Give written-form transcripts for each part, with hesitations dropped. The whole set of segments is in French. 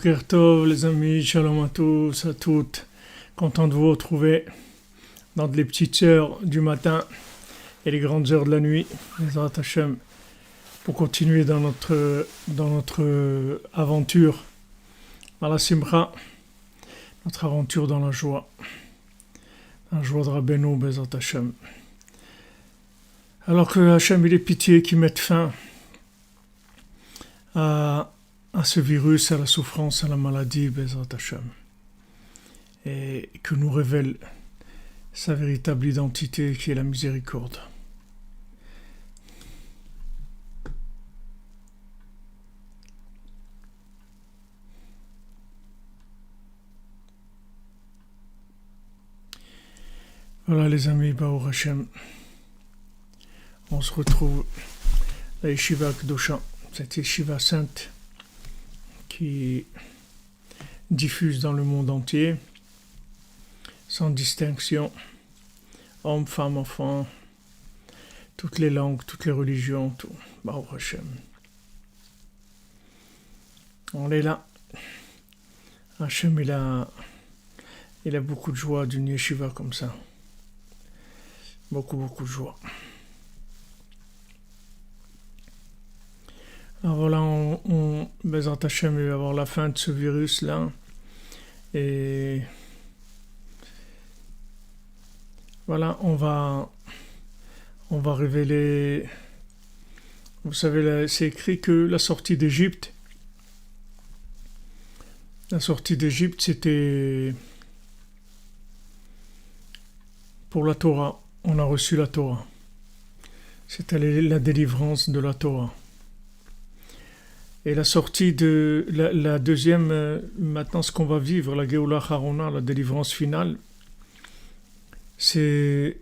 Boker Tov, les amis, shalom à tous, à toutes. Content de vous retrouver dans les petites heures du matin et les grandes heures de la nuit, Bezrat Hashem, pour continuer dans notre aventure dans la Simcha, notre aventure dans la joie de Rabbeinu, Bezrat Hashem. Alors que Hashem il est pitié qui mette fin à ce virus, à la souffrance, à la maladie, Bezrat Hashem, et que nous révèle sa véritable identité qui est la miséricorde. Voilà les amis, Baruch Hashem, on se retrouve à la Yeshiva Kedosha, cette Yeshiva sainte qui diffuse dans le monde entier, sans distinction, hommes, femmes, enfants, toutes les langues, toutes les religions, tout. Baruch Hashem. On est là. Hashem, il a beaucoup de joie d'une yeshiva comme ça. Beaucoup, beaucoup de joie. Alors voilà, Bezrat Hashem, il va y avoir la fin de ce virus-là. Et voilà, on va révéler. Vous savez, c'est écrit que la sortie d'Égypte, c'était pour la Torah. On a reçu la Torah. C'était la délivrance de la Torah. Et la sortie de la deuxième, maintenant ce qu'on va vivre, la Geoula Harona, la délivrance finale, c'est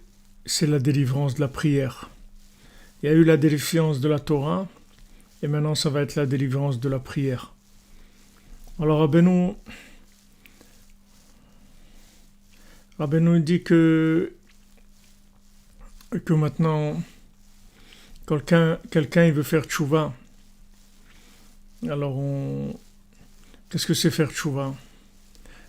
la délivrance de la prière. Il y a eu la délivrance de la Torah, et maintenant ça va être la délivrance de la prière. Alors Rabbeinu dit que maintenant, quelqu'un il veut faire tchouva. Alors, qu'est-ce que c'est faire tchouva?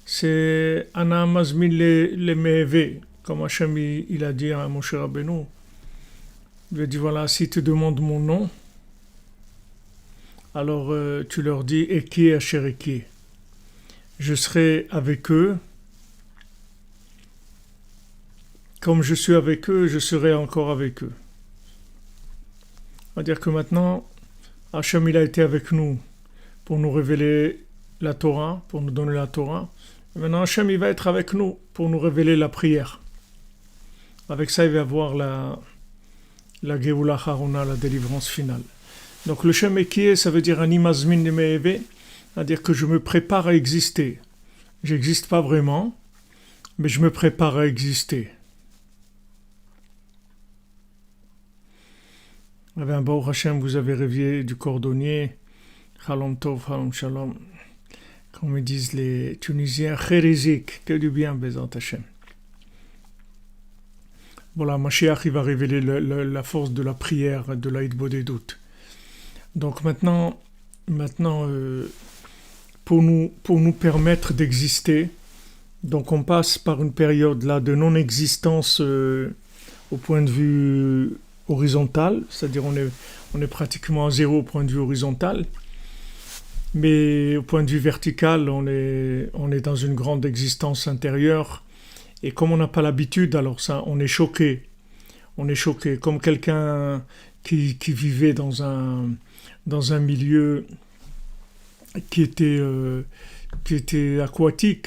C'est Ana Mazmin le Meheve, comme Hachem il a dit à Moshe Rabbeinu. Il lui a dit voilà, si tu demandes mon nom, alors tu leur dis Eki Asher Eki. Je serai avec eux. Comme je suis avec eux, je serai encore avec eux. On va dire que maintenant, Hachem il a été avec nous pour nous révéler la Torah, pour nous donner la Torah. Et maintenant Hachem il va être avec nous pour nous révéler la prière. Avec ça il va y avoir la Geoula Harona, la délivrance finale. Donc le Shem Ekié, ça veut dire Ani Mazmin Meheve, c'est-à-dire que je me prépare à exister. J'existe pas vraiment, mais je me prépare à exister. Avec un Baruch Hashem, vous avez rêvé du cordonnier, Shalom Tov, Shalom Shalom, comme disent les Tunisiens, Khérizik, que du bien, Bezrat Hashem. Voilà, Mashiach, il va révéler la force de la prière, de la Hitbodedut. Donc maintenant, pour nous permettre d'exister, donc on passe par une période là de non-existence au point de vue horizontal, c'est-à-dire on est pratiquement à zéro au point de vue horizontal, mais au point de vue vertical, on est dans une grande existence intérieure, et comme on n'a pas l'habitude, alors ça, on est choqué, comme quelqu'un qui vivait dans un milieu qui était aquatique.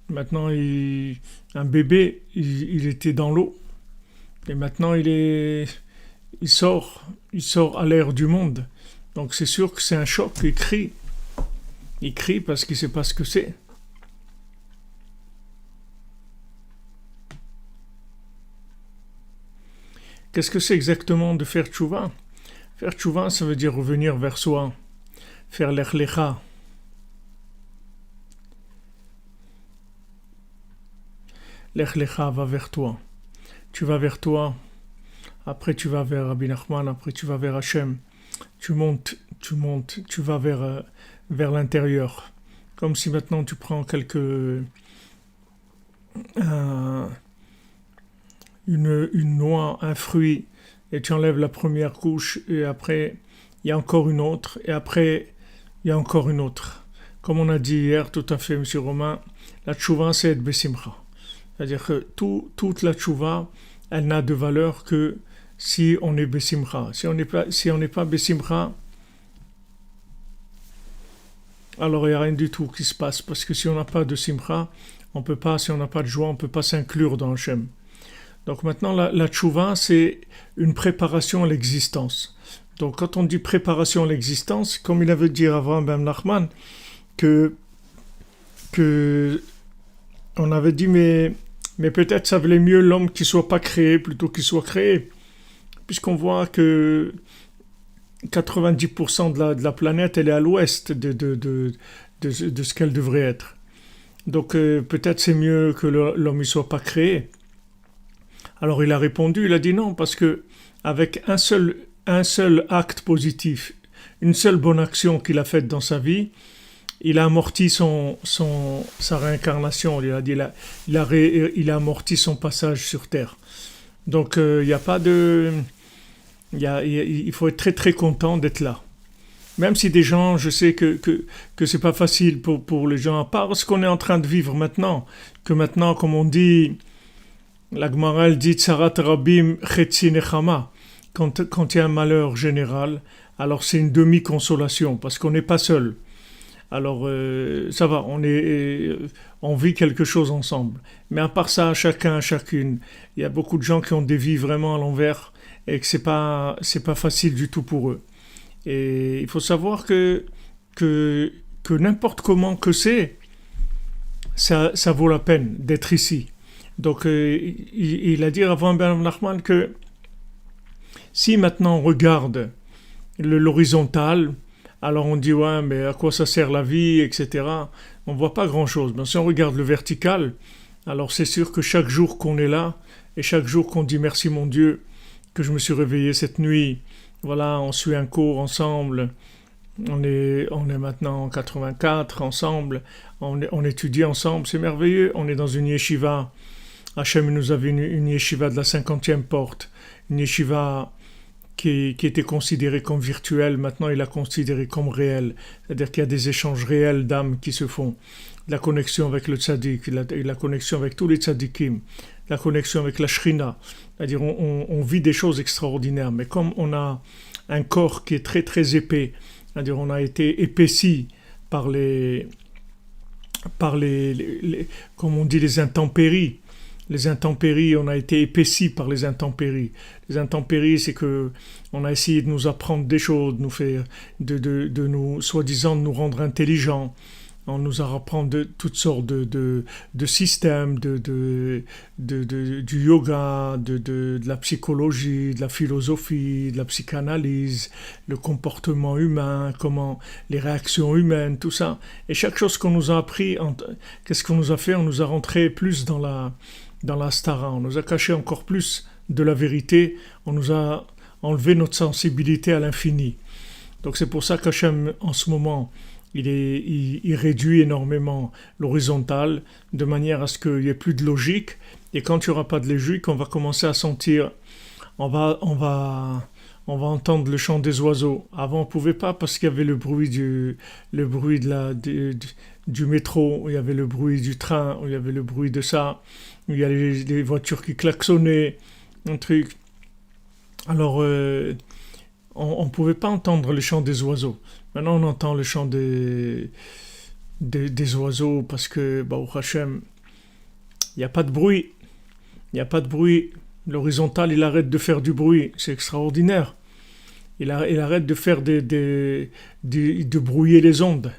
Maintenant, un bébé, il était dans l'eau. Et maintenant, il sort à l'air du monde. Donc c'est sûr que c'est un choc, il crie. Il crie parce qu'il ne sait pas ce que c'est. Qu'est-ce que c'est exactement de faire tchouva? Faire tchouva, ça veut dire revenir vers soi. Faire l'echlecha. L'echlecha va vers toi. Tu vas vers toi, après tu vas vers Rabbi Nachman, après tu vas vers Hachem, tu montes, tu vas vers l'intérieur. comme si maintenant tu prends une noix, un fruit, et tu enlèves la première couche, et après, il y a encore une autre, et après, il y a encore une autre. Comme on a dit hier, tout à fait, Monsieur Romain, la tchouva, c'est être bessimcha. C'est-à-dire que toute la tchouva, elle n'a de valeur que si on est bessimcha. Si on n'est pas bessimcha, alors il n'y a rien du tout qui se passe. Parce que si on n'a pas de simcha, si on n'a pas de joie, on ne peut pas s'inclure dans Hachem. Donc maintenant, la tchouva, c'est une préparation à l'existence. Donc quand on dit préparation à l'existence, comme il avait dit Avraham ben Nachman, que on avait dit, mais peut-être ça valait mieux l'homme qui ne soit pas créé plutôt qu'il soit créé. Puisqu'on voit que 90% de la planète, elle est à l'ouest de ce qu'elle devrait être. Donc peut-être c'est mieux que l'homme ne soit pas créé. Alors il a répondu, il a dit non, parce que avec un seul acte positif, une seule bonne action qu'il a faite dans sa vie, il a amorti sa réincarnation, il a amorti son passage sur Terre. Donc il n'y a pas de... il faut être très très content d'être là. Même si des gens, je sais que c'est pas facile pour les gens, à part ce qu'on est en train de vivre maintenant, que maintenant, comme on dit, la Gemara elle dit Tsarat Rabim Chetzi Nechama, quand il y a un malheur général, alors c'est une demi-consolation, parce qu'on n'est pas seul. Alors ça va, on vit quelque chose ensemble. Mais à part ça, chacune, il y a beaucoup de gens qui ont des vies vraiment à l'envers et que c'est pas facile du tout pour eux. Et il faut savoir que n'importe comment que ça vaut la peine d'être ici. Donc il a dit avant Ben Nachman que si maintenant on regarde l'horizontal, alors on dit ouais mais à quoi ça sert la vie, etc. On voit pas grand chose. Mais si on regarde le vertical, alors c'est sûr que chaque jour qu'on est là et chaque jour qu'on dit merci mon Dieu que je me suis réveillé cette nuit, voilà, on suit un cours ensemble, on est maintenant en 84 ensemble, on étudie ensemble, c'est merveilleux, on est dans une yeshiva. Hachem nous avait une yeshiva de la 50e porte, une yeshiva qui était considérée comme virtuelle, maintenant il l'a considérée comme réelle, c'est-à-dire qu'il y a des échanges réels d'âmes qui se font, la connexion avec le tzaddik, la connexion avec tous les tzaddikim, la connexion avec la shrina, c'est-à-dire on vit des choses extraordinaires, mais comme on a un corps qui est très très épais, c'est-à-dire on a été épaissi par les comme on dit les intempéries. Les intempéries, on a été épaissi par les intempéries. Les intempéries, c'est que on a essayé de nous apprendre des choses, de nous, soi-disant, de nous rendre intelligents. On nous a appris de toutes sortes de systèmes, du yoga, de la psychologie, de la philosophie, de la psychanalyse, le comportement humain, les réactions humaines, tout ça. Et chaque chose qu'on nous a appris, qu'est-ce qu'on nous a fait? On nous a rentré plus dans la stara, on nous a caché encore plus de la vérité, on nous a enlevé notre sensibilité à l'infini. Donc c'est pour ça qu'Hachem, en ce moment, il réduit énormément l'horizontal, de manière à ce qu'il n'y ait plus de logique, et quand il n'y aura pas de logique, on va commencer à sentir, on va entendre le chant des oiseaux. Avant on ne pouvait pas parce qu'il y avait le bruit du métro, il y avait le bruit du train, il y avait le bruit de ça, il y a les voitures qui klaxonnaient, un truc. Alors, on ne pouvait pas entendre le chant des oiseaux. Maintenant, on entend le chant des oiseaux parce que, Baruch Hashem, il n'y a pas de bruit. Il n'y a pas de bruit. L'horizontal, il arrête de faire du bruit. C'est extraordinaire. Il arrête de faire de brouiller les ondes,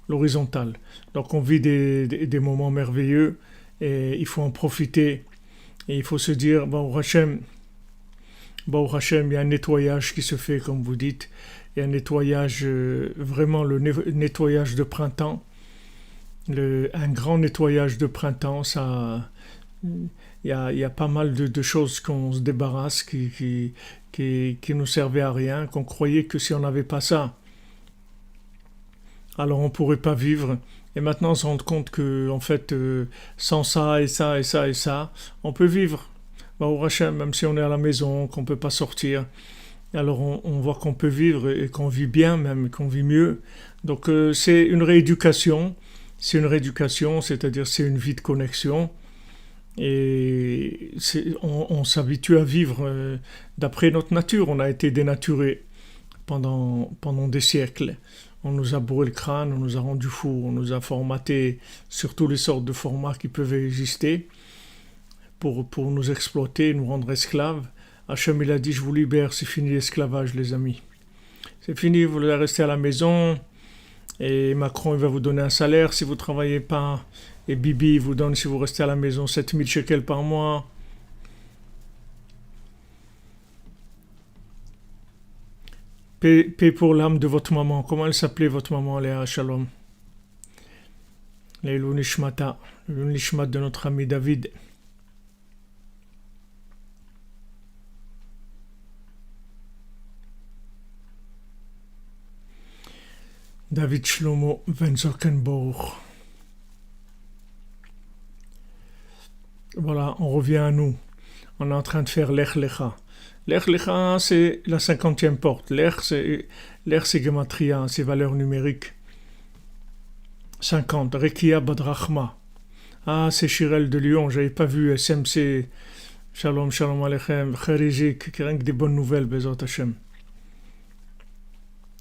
l'horizontal. Donc, on vit des moments merveilleux et il faut en profiter. Et il faut se dire, Baruch Hashem, il y a un nettoyage qui se fait, comme vous dites. Il y a un nettoyage, vraiment le nettoyage de printemps. Un grand nettoyage de printemps, ça... Il y a pas mal de choses qu'on se débarrasse qui nous servaient à rien, qu'on croyait que si on n'avait pas ça, alors on ne pourrait pas vivre. et maintenant on se rend compte que en fait sans ça et ça et ça et ça, on peut vivre. Au Hachem, même si on est à la maison, qu'on ne peut pas sortir, alors on voit qu'on peut vivre et qu'on vit bien même, qu'on vit mieux. Donc c'est une rééducation, c'est-à-dire c'est une vie de connexion et on s'habitue à vivre d'après notre nature. On a été dénaturé pendant des siècles. On nous a bourré le crâne, on nous a rendu fous, on nous a formaté sur toutes les sortes de formats qui peuvent exister pour nous exploiter, nous rendre esclaves. Hachem il a dit je vous libère, c'est fini l'esclavage les amis. C'est fini, vous allez rester à la maison et Macron il va vous donner un salaire si vous ne travaillez pas et Bibi il vous donne si vous restez à la maison 7000 shekels par mois. Paix pour l'âme de votre maman. Comment elle s'appelait votre maman, Léa Shalom? Leilou Nishmata, le Nishmat de notre ami David. David Shlomo Venzokenbourg. Voilà, on revient à nous. On est en train de faire l'Ech Lecha. L'Ech Lecha, c'est la 50e porte. L'Ech, c'est Gematria, c'est valeurs numériques. 50. Rekia Badrachma. Ah, c'est Chirel de Lyon, j'avais pas vu SMC. Shalom, shalom alechem. Kharizik, qui rien que des bonnes nouvelles, Bezot Hashem.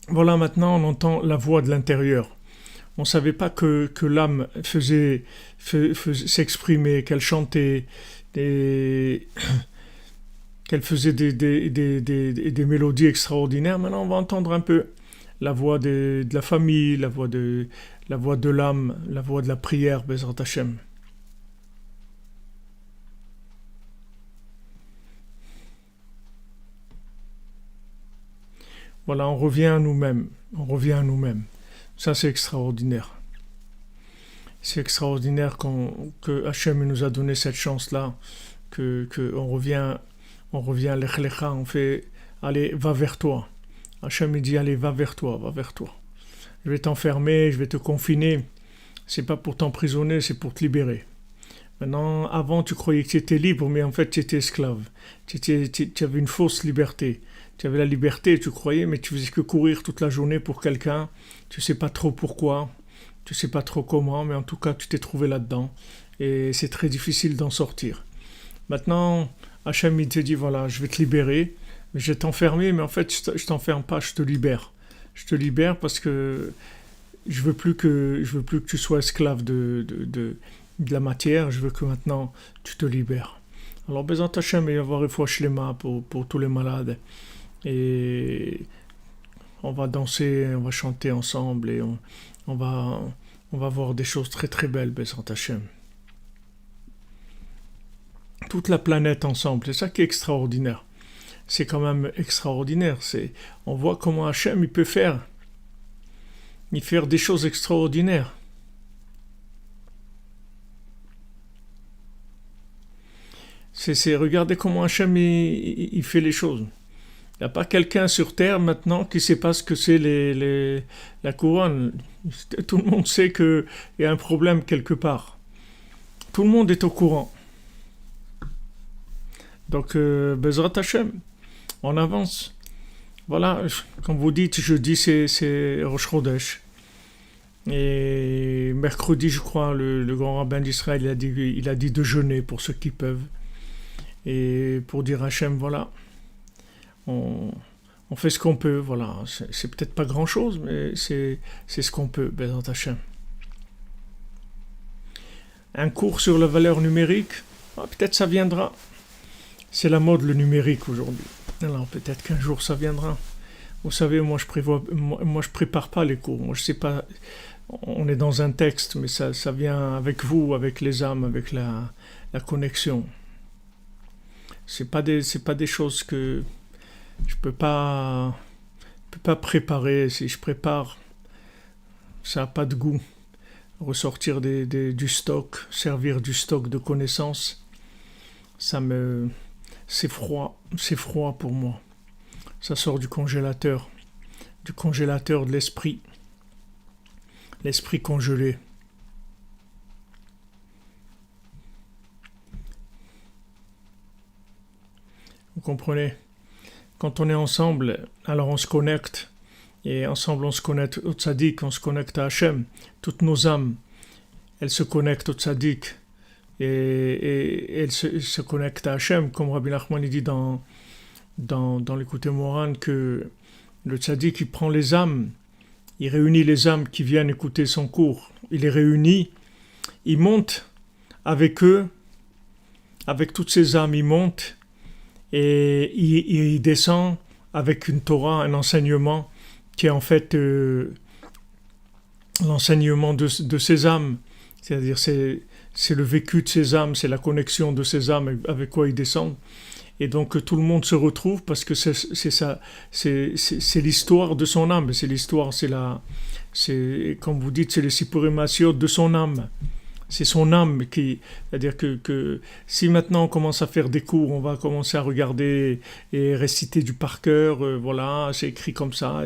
Voilà, maintenant on entend la voix de l'intérieur. On ne savait pas que l'âme faisait s'exprimer, qu'elle chantait, qu'elle faisait des mélodies extraordinaires. Maintenant on va entendre un peu la voix de la famille, la voix de l'âme, la voix de la prière, Bezrat Hashem. Voilà, on revient à nous-mêmes. Ça, c'est extraordinaire. C'est extraordinaire que Hachem nous a donné cette chance-là, que on revient à l'Ech Lecha, on fait, allez, va vers toi. Hachem il dit, allez, va vers toi. Je vais t'enfermer, je vais te confiner. C'est pas pour t'emprisonner, c'est pour te libérer. Maintenant, avant, tu croyais que tu étais libre, mais en fait, tu étais esclave. Tu avais une fausse liberté. Tu avais la liberté, tu croyais, mais tu faisais que courir toute la journée pour quelqu'un. Tu sais pas trop pourquoi, tu sais pas trop comment, mais en tout cas, tu t'es trouvé là-dedans. Et c'est très difficile d'en sortir. Maintenant, Hachem, il te dit, voilà, je vais te libérer, je vais t'enfermer, mais en fait, je t'enferme pas, je te libère. Je te libère parce que je veux plus que tu sois esclave de la matière, je veux que maintenant, tu te libères. Alors, Bezat Hashem, il va y avoir une fois Shlema pour tous les malades. Et on va danser, on va chanter ensemble et on va voir des choses très très belles, Bezrat Hashem. Toute la planète ensemble, c'est ça qui est extraordinaire. C'est quand même extraordinaire. On voit comment Hashem il peut faire des choses extraordinaires. Regardez comment Hashem il fait les choses. Il n'y a pas quelqu'un sur Terre maintenant qui ne sait pas ce que c'est la couronne. Tout le monde sait qu'il y a un problème quelque part. Tout le monde est au courant. Donc, Bezrat Hashem, on avance. Voilà, comme vous dites, jeudi c'est Rosh Chodesh. Et mercredi, je crois, le grand rabbin d'Israël il a dit de jeûner pour ceux qui peuvent. Et pour dire à Hashem, voilà. On fait ce qu'on peut, voilà. C'est peut-être pas grand-chose, mais c'est ce qu'on peut, Bezrat Hashem. Un cours sur la valeur numérique, peut-être ça viendra. C'est la mode, le numérique, aujourd'hui. Alors peut-être qu'un jour ça viendra. Vous savez, moi je prépare pas les cours. Moi je sais pas, on est dans un texte, mais ça vient avec vous, avec les âmes, avec la connexion. C'est pas des choses que je peux pas préparer. Si je prépare, ça n'a pas de goût. Ressortir du stock, servir du stock de connaissances, c'est froid pour moi. Ça sort du congélateur de l'esprit congelé. comprenez? Quand on est ensemble, alors on se connecte. Et ensemble, on se connecte au tzaddik, on se connecte à Hachem. Toutes nos âmes, elles se connectent au tzaddik. Et elles se connectent à Hachem, comme Rabbi Nachman dit dans l'écoute Moran, que le tzaddik, il prend les âmes, il réunit les âmes qui viennent écouter son cours. Il les réunit, il monte avec eux, avec toutes ces âmes, il monte et il descend avec une Torah, un enseignement qui est en fait l'enseignement de ces âmes. C'est-à-dire c'est le vécu de ces âmes, c'est la connexion de ces âmes avec quoi ils descendent. Et donc tout le monde se retrouve parce que c'est l'histoire de son âme, c'est l'histoire, c'est comme vous dites, c'est le Sipurim Asiot de son âme. C'est son âme qui, c'est-à-dire que si maintenant on commence à faire des cours, on va commencer à regarder et réciter du par cœur, voilà, c'est écrit comme ça.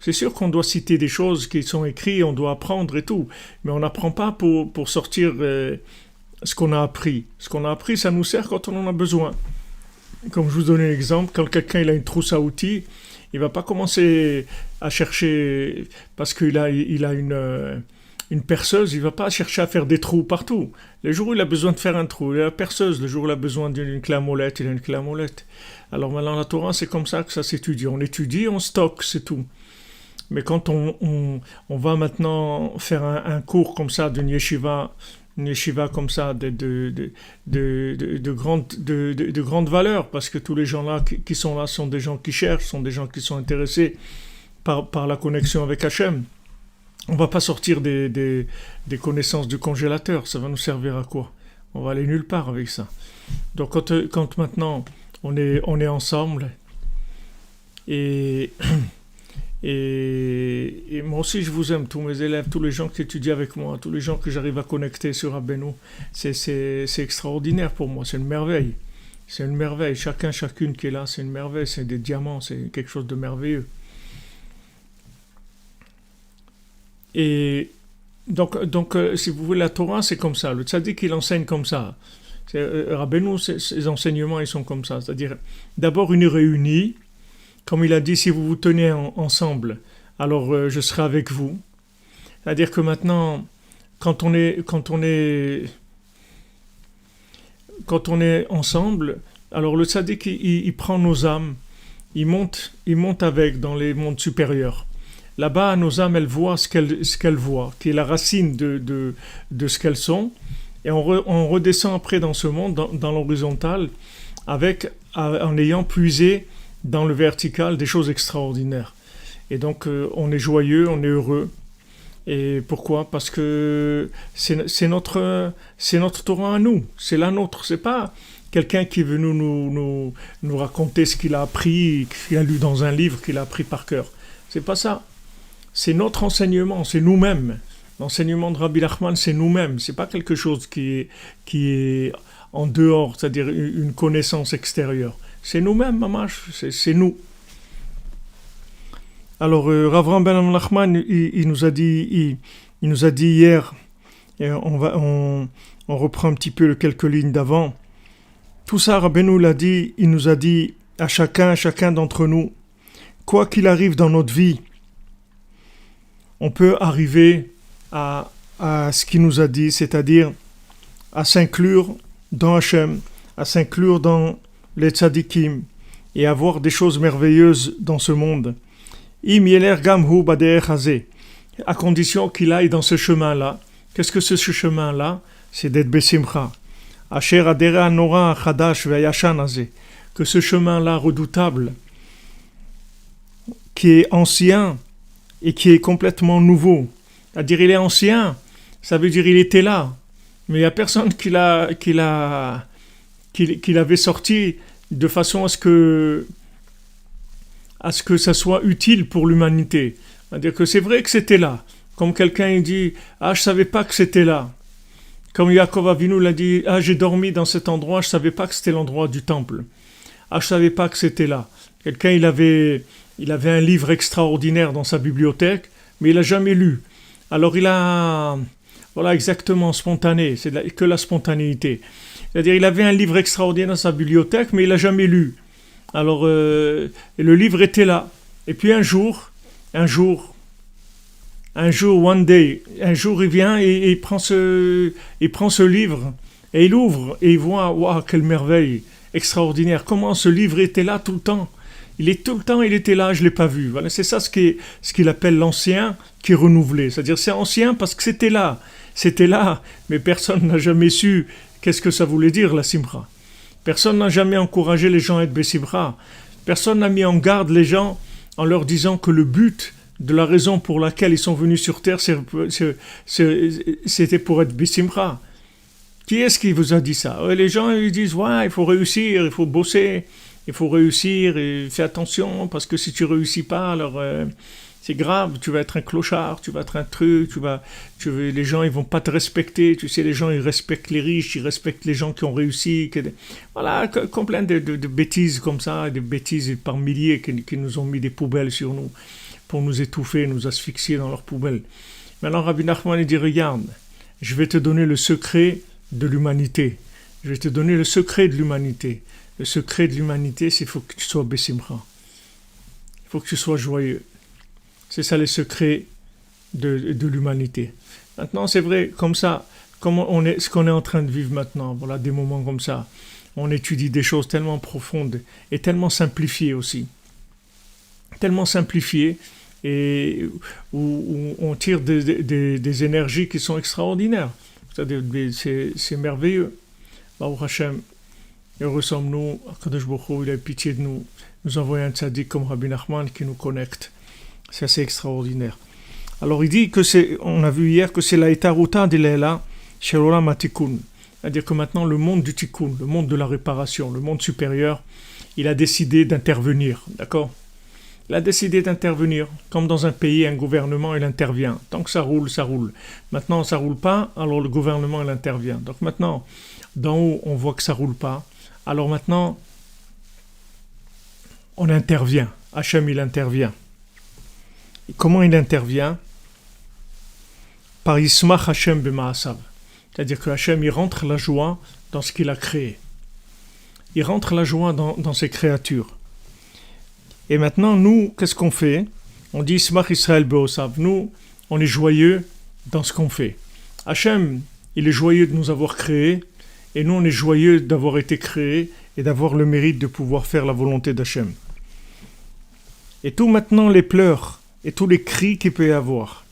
C'est sûr qu'on doit citer des choses qui sont écrites, on doit apprendre et tout, mais on n'apprend pas pour sortir ce qu'on a appris. Ce qu'on a appris, ça nous sert quand on en a besoin. Comme je vous donnais l'exemple, quand quelqu'un il a une trousse à outils, il va pas commencer à chercher parce qu'il a une perceuse, il va pas chercher à faire des trous partout. Le jour où il a besoin de faire un trou, il a la perceuse. Le jour où il a besoin d'une clé à molette, il a une clé à molette. Alors maintenant, la Torah, c'est comme ça que ça s'étudie. On étudie, on stocke, c'est tout. Mais quand on va maintenant faire un cours comme ça d'une yeshiva, une yeshiva comme ça de grande valeur, parce que tous les gens là qui sont là sont des gens qui cherchent, sont des gens qui sont intéressés par la connexion avec Hachem. On ne va pas sortir des connaissances du congélateur, ça va nous servir à quoi? On va aller nulle part avec ça. Donc quand maintenant on est ensemble, et moi aussi je vous aime, tous mes élèves, tous les gens qui étudient avec moi, tous les gens que j'arrive à connecter sur Rabbeinu, c'est extraordinaire pour moi, c'est une merveille. C'est une merveille, chacune qui est là, c'est une merveille, c'est des diamants, c'est quelque chose de merveilleux. Et donc, si vous voulez, la Torah, c'est comme ça. Le tzaddik, il enseigne comme ça. Rabbeinu, ses enseignements, ils sont comme ça. C'est-à-dire, d'abord, une réunie. Comme il a dit, si vous vous tenez ensemble, alors je serai avec vous. C'est-à-dire que maintenant, quand on est ensemble, alors le tzaddik, il prend nos âmes, il monte avec dans les mondes supérieurs. Là-bas, nos âmes, elles voient ce qu'elles voient, qui est la racine de ce qu'elles sont. Et on redescend après dans ce monde, dans l'horizontal, en ayant puisé dans le vertical des choses extraordinaires. Et donc, on est joyeux, on est heureux. Et pourquoi? Parce que c'est notre Torah à nous, c'est la nôtre. C'est pas quelqu'un qui veut nous raconter ce qu'il a appris, qu'il a lu dans un livre, qu'il a appris par cœur. C'est pas ça. C'est notre enseignement, c'est nous-mêmes. L'enseignement de Rabbi Nachman, c'est nous-mêmes. C'est pas quelque chose qui est en dehors, c'est-à-dire une connaissance extérieure. C'est nous-mêmes, mamash, c'est nous. Alors, Rav Ram Ben Nachman, il nous a dit hier, et on reprend un petit peu quelques lignes d'avant. Tout ça, Rabbeinu l'a dit, il nous a dit à chacun d'entre nous, quoi qu'il arrive dans notre vie, on peut arriver à ce qu'il nous a dit, c'est-à-dire à s'inclure dans Hachem, à s'inclure dans les tzadikim et à voir des choses merveilleuses dans ce monde. Im yeler gam hu baderech hazeh, à condition qu'il aille dans ce chemin-là. Qu'est-ce que ce chemin-là? C'est d'être besimcha. Asher adera anora chadash ve'yashan hazeh, que ce chemin-là redoutable, qui est ancien et qui est complètement nouveau. C'est-à-dire il est ancien, ça veut dire il était là, mais il n'y a personne qui l'avait sorti de façon à ce que ça soit utile pour l'humanité. C'est-à-dire que c'est vrai que c'était là. Comme quelqu'un dit, je ne savais pas que c'était là. Comme Yaakov Avinu l'a dit, j'ai dormi dans cet endroit, je ne savais pas que c'était l'endroit du temple. Je ne savais pas que c'était là. Quelqu'un, il avait un livre extraordinaire dans sa bibliothèque, mais il n'a jamais lu. Alors il a, voilà, exactement, spontané, que la spontanéité. C'est-à-dire il avait un livre extraordinaire dans sa bibliothèque, mais il n'a jamais lu. Alors, le livre était là. Et puis un jour, one day, un jour il vient et il prend ce livre et il ouvre et il voit, waouh, quelle merveille extraordinaire. Comment ce livre était là tout le temps. Il était là, je ne l'ai pas vu. Voilà, c'est ça ce qu'il appelle l'ancien qui est renouvelé. C'est-à-dire c'est ancien parce que c'était là, mais personne n'a jamais su qu'est-ce que ça voulait dire la simra. Personne n'a jamais encouragé les gens à être bessimra. Personne n'a mis en garde les gens en leur disant que le but de la raison pour laquelle ils sont venus sur terre, c'était pour être bessimra. Qui est-ce qui vous a dit ça? Les gens ils disent ouais, il faut réussir, il faut bosser, il faut réussir et fais attention parce que si tu réussis pas, alors c'est grave, tu vas être un clochard, tu vas être un truc, les gens ils vont pas te respecter. Tu sais, les gens ils respectent les riches, ils respectent les gens qui ont réussi. Voilà, plein de bêtises comme ça, des bêtises par milliers qui nous ont mis des poubelles sur nous pour nous étouffer, nous asphyxier dans leurs poubelles. Maintenant, Rabbi Nachman il dit regarde, je vais te donner le secret de l'humanité. Je vais te donner le secret de l'humanité. Le secret de l'humanité, c'est qu'il faut que tu sois bessimra. Il faut que tu sois joyeux. C'est ça les secrets de l'humanité. Maintenant, c'est vrai, comme ça, ce qu'on est en train de vivre maintenant, voilà, des moments comme ça, on étudie des choses tellement profondes et tellement simplifiées aussi. Tellement simplifiées et où on tire des énergies qui sont extraordinaires. C'est merveilleux. Baruch Hashem, heureux sommes-nous, Akadosh Baruch Hu, il a pitié de nous, nous envoie un tzaddik comme Rabbi Nachman qui nous connecte. C'est assez extraordinaire. Alors il dit on a vu hier que c'est la etaruta de l'Ela shel olam hatikun. C'est-à-dire que maintenant le monde du tikkun, le monde de la réparation, le monde supérieur, il a décidé d'intervenir, d'accord? Il a décidé d'intervenir. Comme dans un pays, un gouvernement, il intervient. Tant que ça roule, ça roule. Maintenant, ça roule pas, alors le gouvernement, il intervient. Donc maintenant, d'en haut, on voit que ça roule pas. Alors maintenant, on intervient. Hachem, il intervient. Et comment il intervient? Par Yismach Hachem b'ma'asav. C'est-à-dire que Hachem, il rentre la joie dans ce qu'il a créé. Il rentre la joie dans ses créatures. Et maintenant, nous, qu'est-ce qu'on fait? On dit Yismach Israël be'osav. Nous, on est joyeux dans ce qu'on fait. Hachem, il est joyeux de nous avoir créés, et nous, on est joyeux d'avoir été créés et d'avoir le mérite de pouvoir faire la volonté d'Hachem. Et tout maintenant, les pleurs et tous les cris qu'il peut y avoir,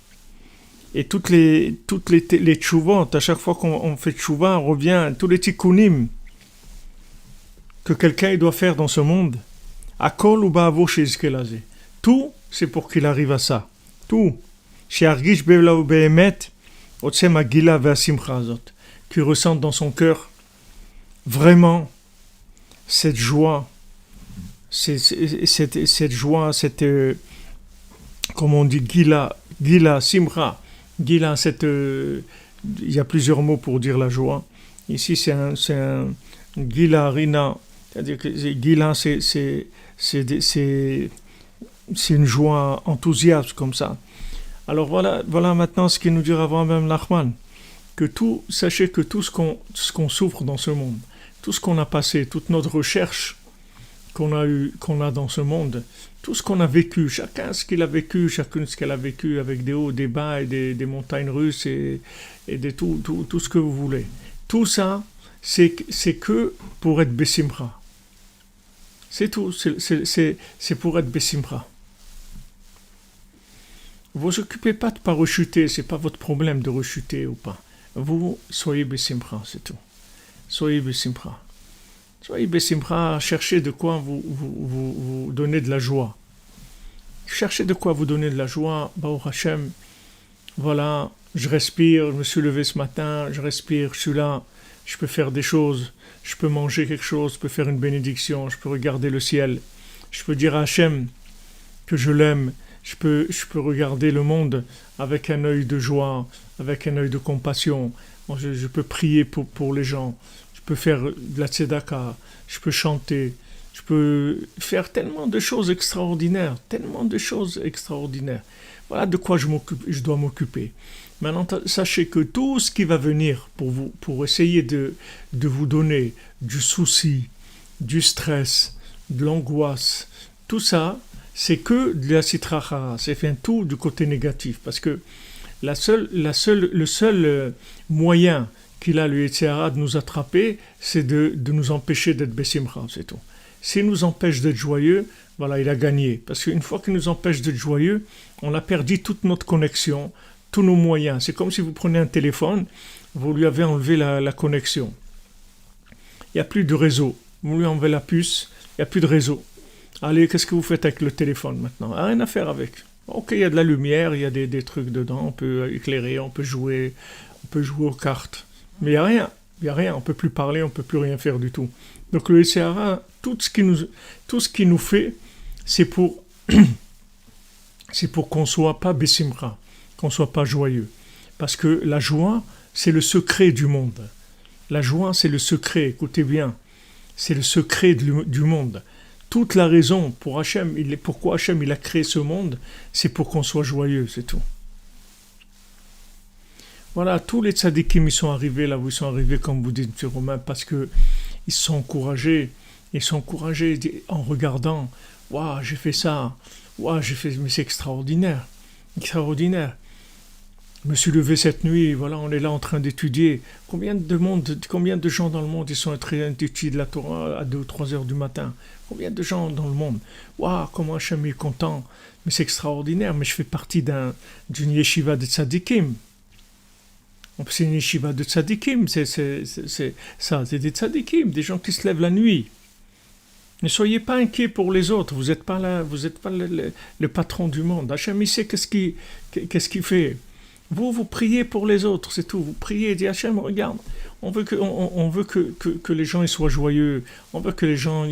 et toutes les tchouvot, à chaque fois qu'on fait tchouva, on revient, tous les tikkunim que quelqu'un doit faire dans ce monde, Akol ou ba'avo sheizkelazé. Tout, c'est pour qu'il arrive à ça. Tout. She'argish be'la be'emet, otsem agila ve'asimcha azot. Qui ressente dans son cœur vraiment cette joie, cette joie, comme on dit, gila, simcha. Gila, il y a plusieurs mots pour dire la joie. Ici, c'est un gila rina. C'est-à-dire que gila, c'est une joie enthousiaste comme ça. Alors voilà maintenant ce qu'il nous dit avant même Nachman, sachez que tout ce qu'on souffre dans ce monde, tout ce qu'on a passé, toute notre recherche qu'on a dans ce monde, tout ce qu'on a vécu, chacun ce qu'il a vécu, chacune ce qu'elle a vécu avec des hauts, des bas et des montagnes russes et de tout ce que vous voulez. Tout ça, c'est que pour être bessimra. C'est tout, c'est pour être bessimra. Vous occupez pas de pas rechuter, c'est pas votre problème de rechuter ou pas. Vous soyez bessimra, c'est tout. Soyez bessimra. Soyez bessimra, cherchez de quoi vous donner de la joie. Cherchez de quoi vous donner de la joie. Baruch Hashem, voilà, je respire, je me suis levé ce matin, je respire, je suis là, je peux faire des choses, je peux manger quelque chose, je peux faire une bénédiction, je peux regarder le ciel, je peux dire à Hashem que je l'aime, je peux regarder le monde avec un œil de joie, avec un œil de compassion, je peux prier pour les gens, je peux faire de la tzedaka, je peux chanter, je peux faire tellement de choses extraordinaires, Voilà de quoi je dois m'occuper. Maintenant, sachez que tout ce qui va venir pour essayer de vous donner du souci, du stress, de l'angoisse, tout ça, c'est que de la sitra achara, c'est fait tout du côté négatif, parce que le seul moyen qu'il a, le Yetzer Hara, de nous attraper, c'est de nous empêcher d'être Bessimcha, c'est tout. S'il nous empêche d'être joyeux, voilà, il a gagné. Parce qu'une fois qu'il nous empêche d'être joyeux, on a perdu toute notre connexion, tous nos moyens. C'est comme si vous prenez un téléphone, vous lui avez enlevé la connexion. Il n'y a plus de réseau. Vous lui enlevez la puce, il n'y a plus de réseau. Allez, qu'est-ce que vous faites avec le téléphone maintenant? Rien à faire avec. Ok, il y a de la lumière, il y a des trucs dedans, on peut éclairer, on peut jouer aux cartes. Mais il n'y a rien. Il n'y a rien, on ne peut plus parler, on ne peut plus rien faire du tout. Donc le Yetzer Hara, tout ce qui nous fait, c'est pour qu'on ne soit pas Bessimcha, qu'on ne soit pas joyeux. Parce que la joie, c'est le secret du monde. La joie, c'est le secret, écoutez bien, c'est le secret du monde. Toute la raison pour pourquoi Hachem il a créé ce monde, c'est pour qu'on soit joyeux, c'est tout. Voilà, tous les tzadikim, ils sont arrivés là où ils sont arrivés, comme vous dites, M. Romain, parce qu'ils sont encouragés. Ils sont encouragés en regardant, waouh, j'ai fait ça, waouh, mais c'est extraordinaire, extraordinaire. Je me suis levé cette nuit, voilà, on est là en train d'étudier. Combien de gens dans le monde ils sont en train d'étudier de la Torah à 2 ou 3 heures du matin? Combien de gens dans le monde? Waouh, comment Hachem est content, mais c'est extraordinaire, mais je fais partie d'une yeshiva de tzadikim. C'est une yeshiva de tzadikim, c'est des tzadikim, des gens qui se lèvent la nuit. Ne soyez pas inquiets pour les autres, vous n'êtes pas là, vous n'êtes pas le patron du monde. Hachem, il sait qu'est-ce qu'il fait. Vous priez pour les autres, c'est tout. Vous priez, dites Hachem, regarde, on veut que les gens ils soient joyeux, on veut que les gens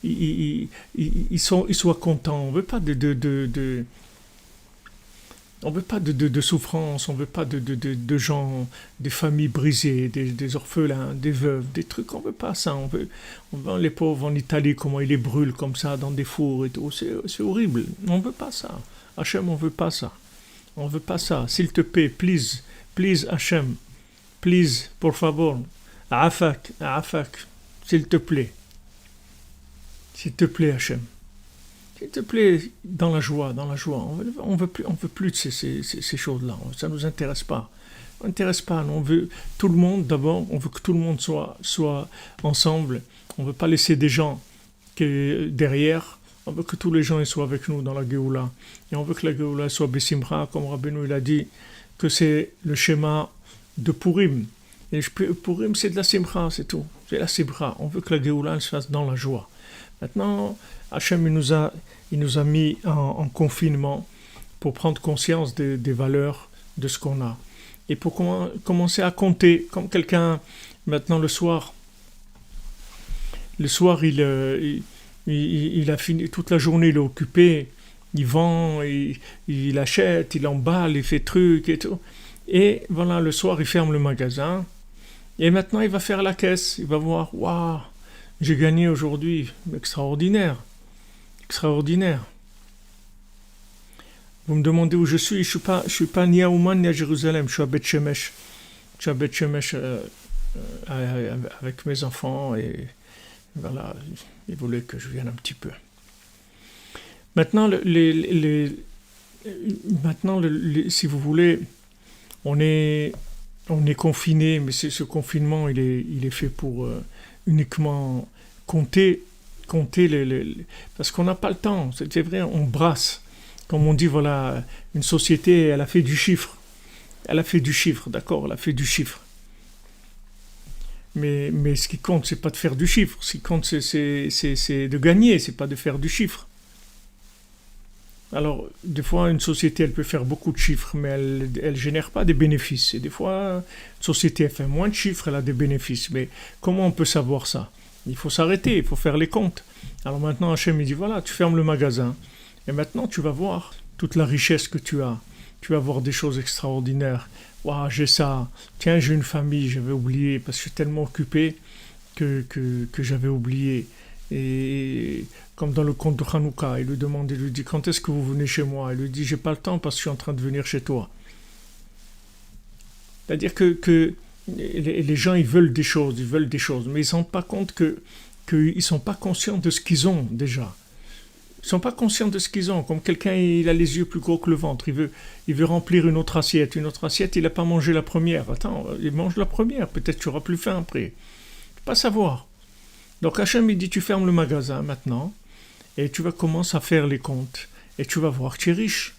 ils soient contents, on veut pas on veut pas de souffrance, on veut pas de gens, des familles brisées, des orphelins, des veuves, des trucs, on veut pas ça. On veut les pauvres en Italie, comment ils les brûlent comme ça dans des fours et tout, c'est horrible. On veut pas ça. Hachem, on veut pas ça. On veut pas ça. S'il te plaît, please Hachem, please, por favor, afak, s'il te plaît Hachem. S'il te plaît, dans la joie. On veut plus de ces choses-là. Ça nous intéresse pas. On veut tout le monde d'abord. On veut que tout le monde soit ensemble. On veut pas laisser des gens derrière. On veut que tous les gens soient avec nous dans la Géoula. Et on veut que la Géoula soit Bessimcha, comme Rabbeinu il a dit, que c'est le schéma de Purim. Et Purim, c'est de la Simcha, c'est tout. C'est la Simcha. On veut que la Géoula se fasse dans la joie. Maintenant, Hachem il nous a mis en confinement pour prendre conscience des valeurs de ce qu'on a. Et pour commencer à compter, comme quelqu'un, maintenant le soir, il a fini, toute la journée il est occupé, il vend, il achète, il emballe, il fait trucs et tout. Et voilà, le soir il ferme le magasin. Et maintenant il va faire la caisse, il va voir, waouh, j'ai gagné aujourd'hui, extraordinaire. Vous me demandez où je suis suis pas ni à Ouman ni à Jérusalem, je suis à Beth Shemesh. Je suis à Beth Shemesh avec mes enfants et voilà, ils voulaient que je vienne un petit peu. Maintenant, si vous voulez, on est confiné, mais ce confinement, il est fait pour uniquement compter parce qu'on n'a pas le temps. C'est vrai, on brasse. Comme on dit, voilà, une société, elle a fait du chiffre. D'accord, elle a fait du chiffre. Mais ce qui compte, c'est pas de faire du chiffre. Ce qui compte, c'est de gagner, c'est pas de faire du chiffre. Alors, des fois, une société, elle peut faire beaucoup de chiffres, mais elle génère pas des bénéfices. Et des fois, une société, elle fait moins de chiffres, elle a des bénéfices. Mais comment on peut savoir ça? Il faut s'arrêter, il faut faire les comptes. Alors maintenant, Hachem, il dit, voilà, tu fermes le magasin. Et maintenant, tu vas voir toute la richesse que tu as. Tu vas voir des choses extraordinaires. Waouh, j'ai ça. Tiens, j'ai une famille, j'avais oublié, parce que je suis tellement occupé que j'avais oublié. Et comme dans le conte de Hanouka, il lui dit, quand est-ce que vous venez chez moi? Il lui dit, j'ai pas le temps parce que je suis en train de venir chez toi. C'est-à-dire que les gens, ils veulent des choses, mais ils ne se rendent pas compte que qu'ils ne sont pas conscients de ce qu'ils ont déjà. Ils ne sont pas conscients de ce qu'ils ont. Comme quelqu'un, il a les yeux plus gros que le ventre. Il veut remplir une autre assiette. Une autre assiette, il n'a pas mangé la première. Attends, il mange la première. Peut-être tu auras plus faim après. Il ne faut pas savoir. Donc Hachem, il dit, tu fermes le magasin maintenant et tu vas commencer à faire les comptes. Et tu vas voir que tu es riche.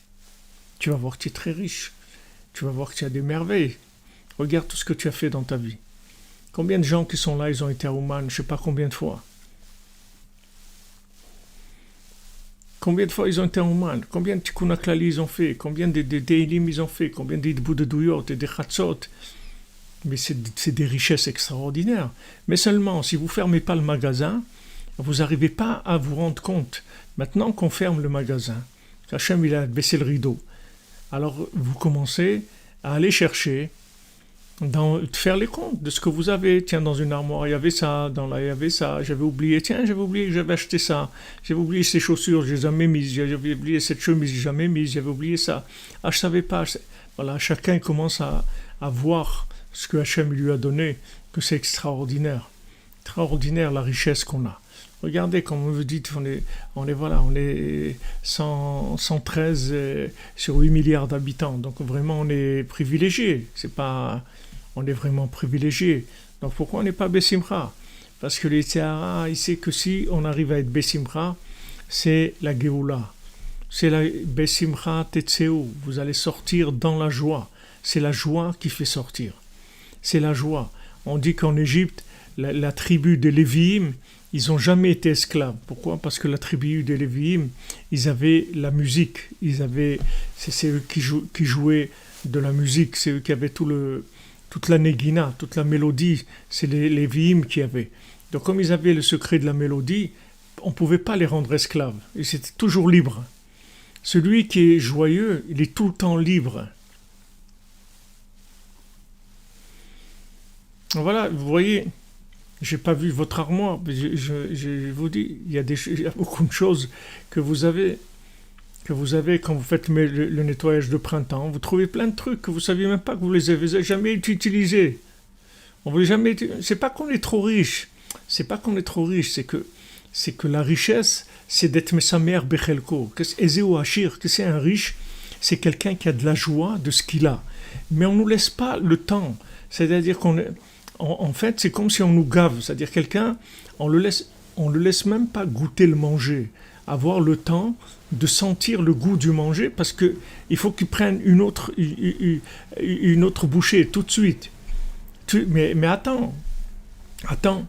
Tu vas voir que tu es très riche. Tu vas voir que tu as des merveilles. Regarde tout ce que tu as fait dans ta vie. Combien de gens qui sont là, ils ont été à Ouman, je ne sais pas combien de fois. Combien de fois ils ont été à Ouman? Combien de Tikkun HaKlali ils ont fait? Combien de Deilim ils ont fait? Combien d'Idbou de Douyot et de Chatzot? Mais c'est des richesses extraordinaires. Mais seulement, si vous ne fermez pas le magasin, vous n'arrivez pas à vous rendre compte. Maintenant qu'on ferme le magasin, Hachem il a baissé le rideau. Alors vous commencez à aller chercher, faire les comptes de ce que vous avez. Tiens, dans une armoire, il y avait ça, il y avait ça, j'avais oublié, j'avais oublié que j'avais acheté ça, j'avais oublié ces chaussures, je les ai jamais mises, j'avais oublié cette chemise, je l'ai jamais mise, j'avais oublié ça. Ah, je savais pas. Voilà, chacun commence à voir ce que Hachem lui a donné, que c'est extraordinaire. Extraordinaire la richesse qu'on a. Regardez, comme vous dites, on est 113 sur 8 milliards d'habitants. Donc vraiment, on est privilégié. On est vraiment privilégié. Donc pourquoi on n'est pas Bessimcha? Parce que les Théara, il sait que si on arrive à être Bessimcha, c'est la Géoula. C'est la Bessimcha Tetseu. Vous allez sortir dans la joie. C'est la joie qui fait sortir. C'est la joie. On dit qu'en Égypte, la tribu des Lévi'im, ils n'ont jamais été esclaves. Pourquoi? Parce que la tribu des Lévi'im, ils avaient la musique. C'est eux qui jouaient de la musique. C'est eux qui avaient toute la négina, toute la mélodie. C'est les Lévi'im qui avaient. Donc comme ils avaient le secret de la mélodie, on ne pouvait pas les rendre esclaves. Ils étaient toujours libres. Celui qui est joyeux, il est tout le temps libre. Voilà, vous voyez... Je n'ai pas vu votre armoire, mais je vous dis, il y a beaucoup de choses que vous avez quand vous faites le nettoyage de printemps. Vous trouvez plein de trucs que vous ne saviez même pas que vous les avez jamais utilisés. C'est pas qu'on est trop riche. C'est que la richesse, c'est d'être Mesamer Bechelko. Ezeu Hachir, que c'est un riche, c'est quelqu'un qui a de la joie de ce qu'il a. Mais on ne nous laisse pas le temps. C'est-à-dire en fait, c'est comme si on nous gave, c'est-à-dire quelqu'un, on le laisse même pas goûter le manger, avoir le temps de sentir le goût du manger, parce que il faut qu'il prenne une autre bouchée tout de suite. Mais attends un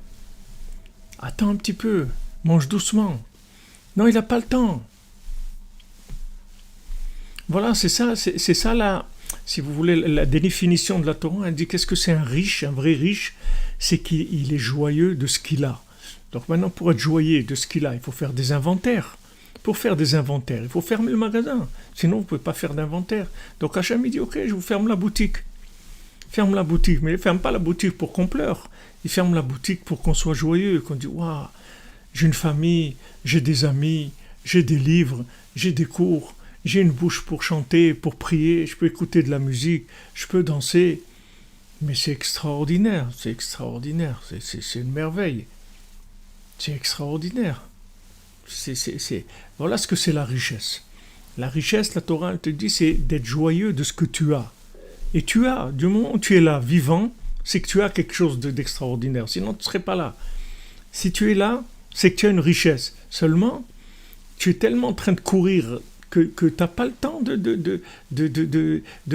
petit peu, mange doucement. Non, il n'a pas le temps. Voilà, c'est ça là. Si vous voulez, la définition de la Torah, elle dit qu'est-ce que c'est un riche, un vrai riche, c'est qu'il est joyeux de ce qu'il a. Donc maintenant, pour être joyeux de ce qu'il a, il faut faire des inventaires. Pour faire des inventaires, il faut fermer le magasin. Sinon, vous ne pouvez pas faire d'inventaire. Donc Hachem, il dit, ok, je vous ferme la boutique. Ferme la boutique, mais il ne ferme pas la boutique pour qu'on pleure. Il ferme la boutique pour qu'on soit joyeux, qu'on dise, waouh, j'ai une famille, j'ai des amis, j'ai des livres, j'ai des cours. J'ai une bouche pour chanter, pour prier, je peux écouter de la musique, je peux danser. Mais c'est extraordinaire, c'est une merveille. C'est extraordinaire. Voilà ce que c'est la richesse. La richesse, la Torah, elle te dit, c'est d'être joyeux de ce que tu as. Et tu as, du moment où tu es là, vivant, c'est que tu as quelque chose d'extraordinaire. Sinon, tu ne serais pas là. Si tu es là, c'est que tu as une richesse. Seulement, tu es tellement en train de courir que tu n'as pas le temps de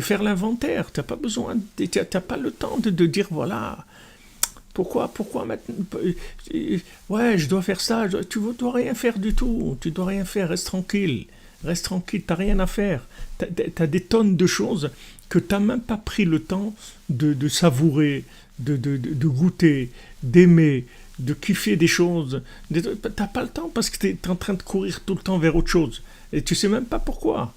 faire l'inventaire. Tu n'as pas besoin, tu n'as pas le temps de dire, voilà, pourquoi maintenant, ouais, je dois faire ça, tu ne dois rien faire du tout, tu ne dois rien faire, reste tranquille, tu n'as rien à faire. Tu as des tonnes de choses que tu n'as même pas pris le temps de savourer, de goûter, d'aimer, de kiffer des choses. Tu n'as pas le temps parce que tu es en train de courir tout le temps vers autre chose. Et tu sais même pas pourquoi.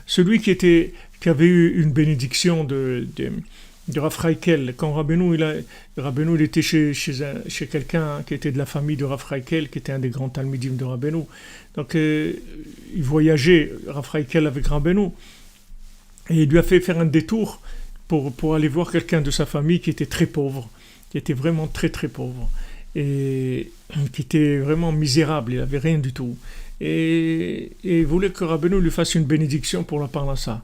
Celui qui avait eu une bénédiction de Rav Reikel, quand Rabbeinu il était chez quelqu'un qui était de la famille de Rav Reikel, qui était un des grands talmidim de Rabbeinu. Donc il voyageait, Rav Reikel, avec Rabbeinu, et il lui a fait faire un détour pour aller voir quelqu'un de sa famille qui était très pauvre. qui était vraiment très très pauvre et qui était vraiment misérable, il n'avait rien du tout. Et il voulait que Rabbeinu lui fasse une bénédiction pour la parnassa.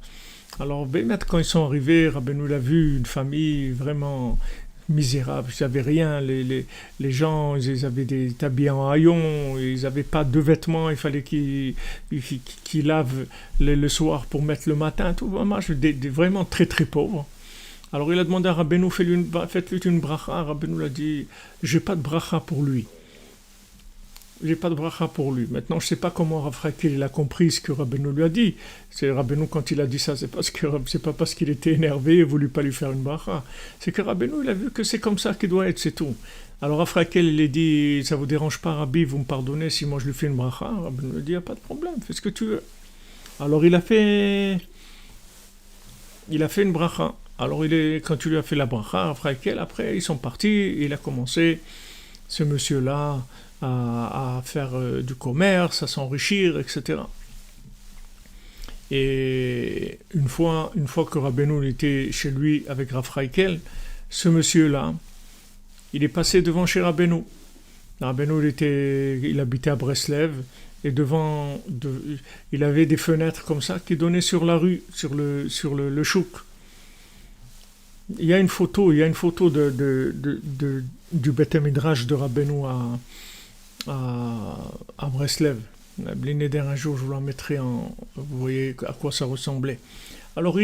Alors, maintenant, quand ils sont arrivés, Rabbeinu l'a vu, une famille vraiment misérable, ils n'avaient rien, les gens, ils avaient des habillés en haillons, ils n'avaient pas de vêtements, il fallait qu'ils lavent le soir pour mettre le matin, tout, vraiment, vraiment très très pauvres. Alors il a demandé à Rabbeinu, faites-lui une bracha. Rabbeinu l'a dit, j'ai pas de bracha pour lui. J'ai pas de bracha pour lui. Maintenant, je sais pas comment Rav Rakel il a compris ce que Rabbeinu lui a dit. C'est Rabbeinu, quand il a dit ça, c'est pas parce qu'il était énervé et voulu pas lui faire une bracha. C'est que Rabbeinu, il a vu que c'est comme ça qu'il doit être, c'est tout. Alors Rav Rakel, il a dit, ça vous dérange pas, Rabbi, vous me pardonnez si moi je lui fais une bracha? Rabbeinu lui a dit, y a pas de problème, fais ce que tu veux. Alors il a fait une bracha. Alors quand tu lui as fait la bracha, Rav Rakel, après ils sont partis, il a commencé, ce monsieur-là, à faire du commerce, à s'enrichir, etc. Et une fois que Rabbeinu était chez lui avec Rav Rakel, ce monsieur-là, il est passé devant chez Rabbeinu. Rabbeinu, il habitait à Breslev, et il avait des fenêtres comme ça qui donnaient sur la rue, sur le chouk. Il y a une photo du Beth Midrash de Rabbeinu à Breslev. Blinéder, un jour, je vous la mettrai vous voyez à quoi ça ressemblait. Alors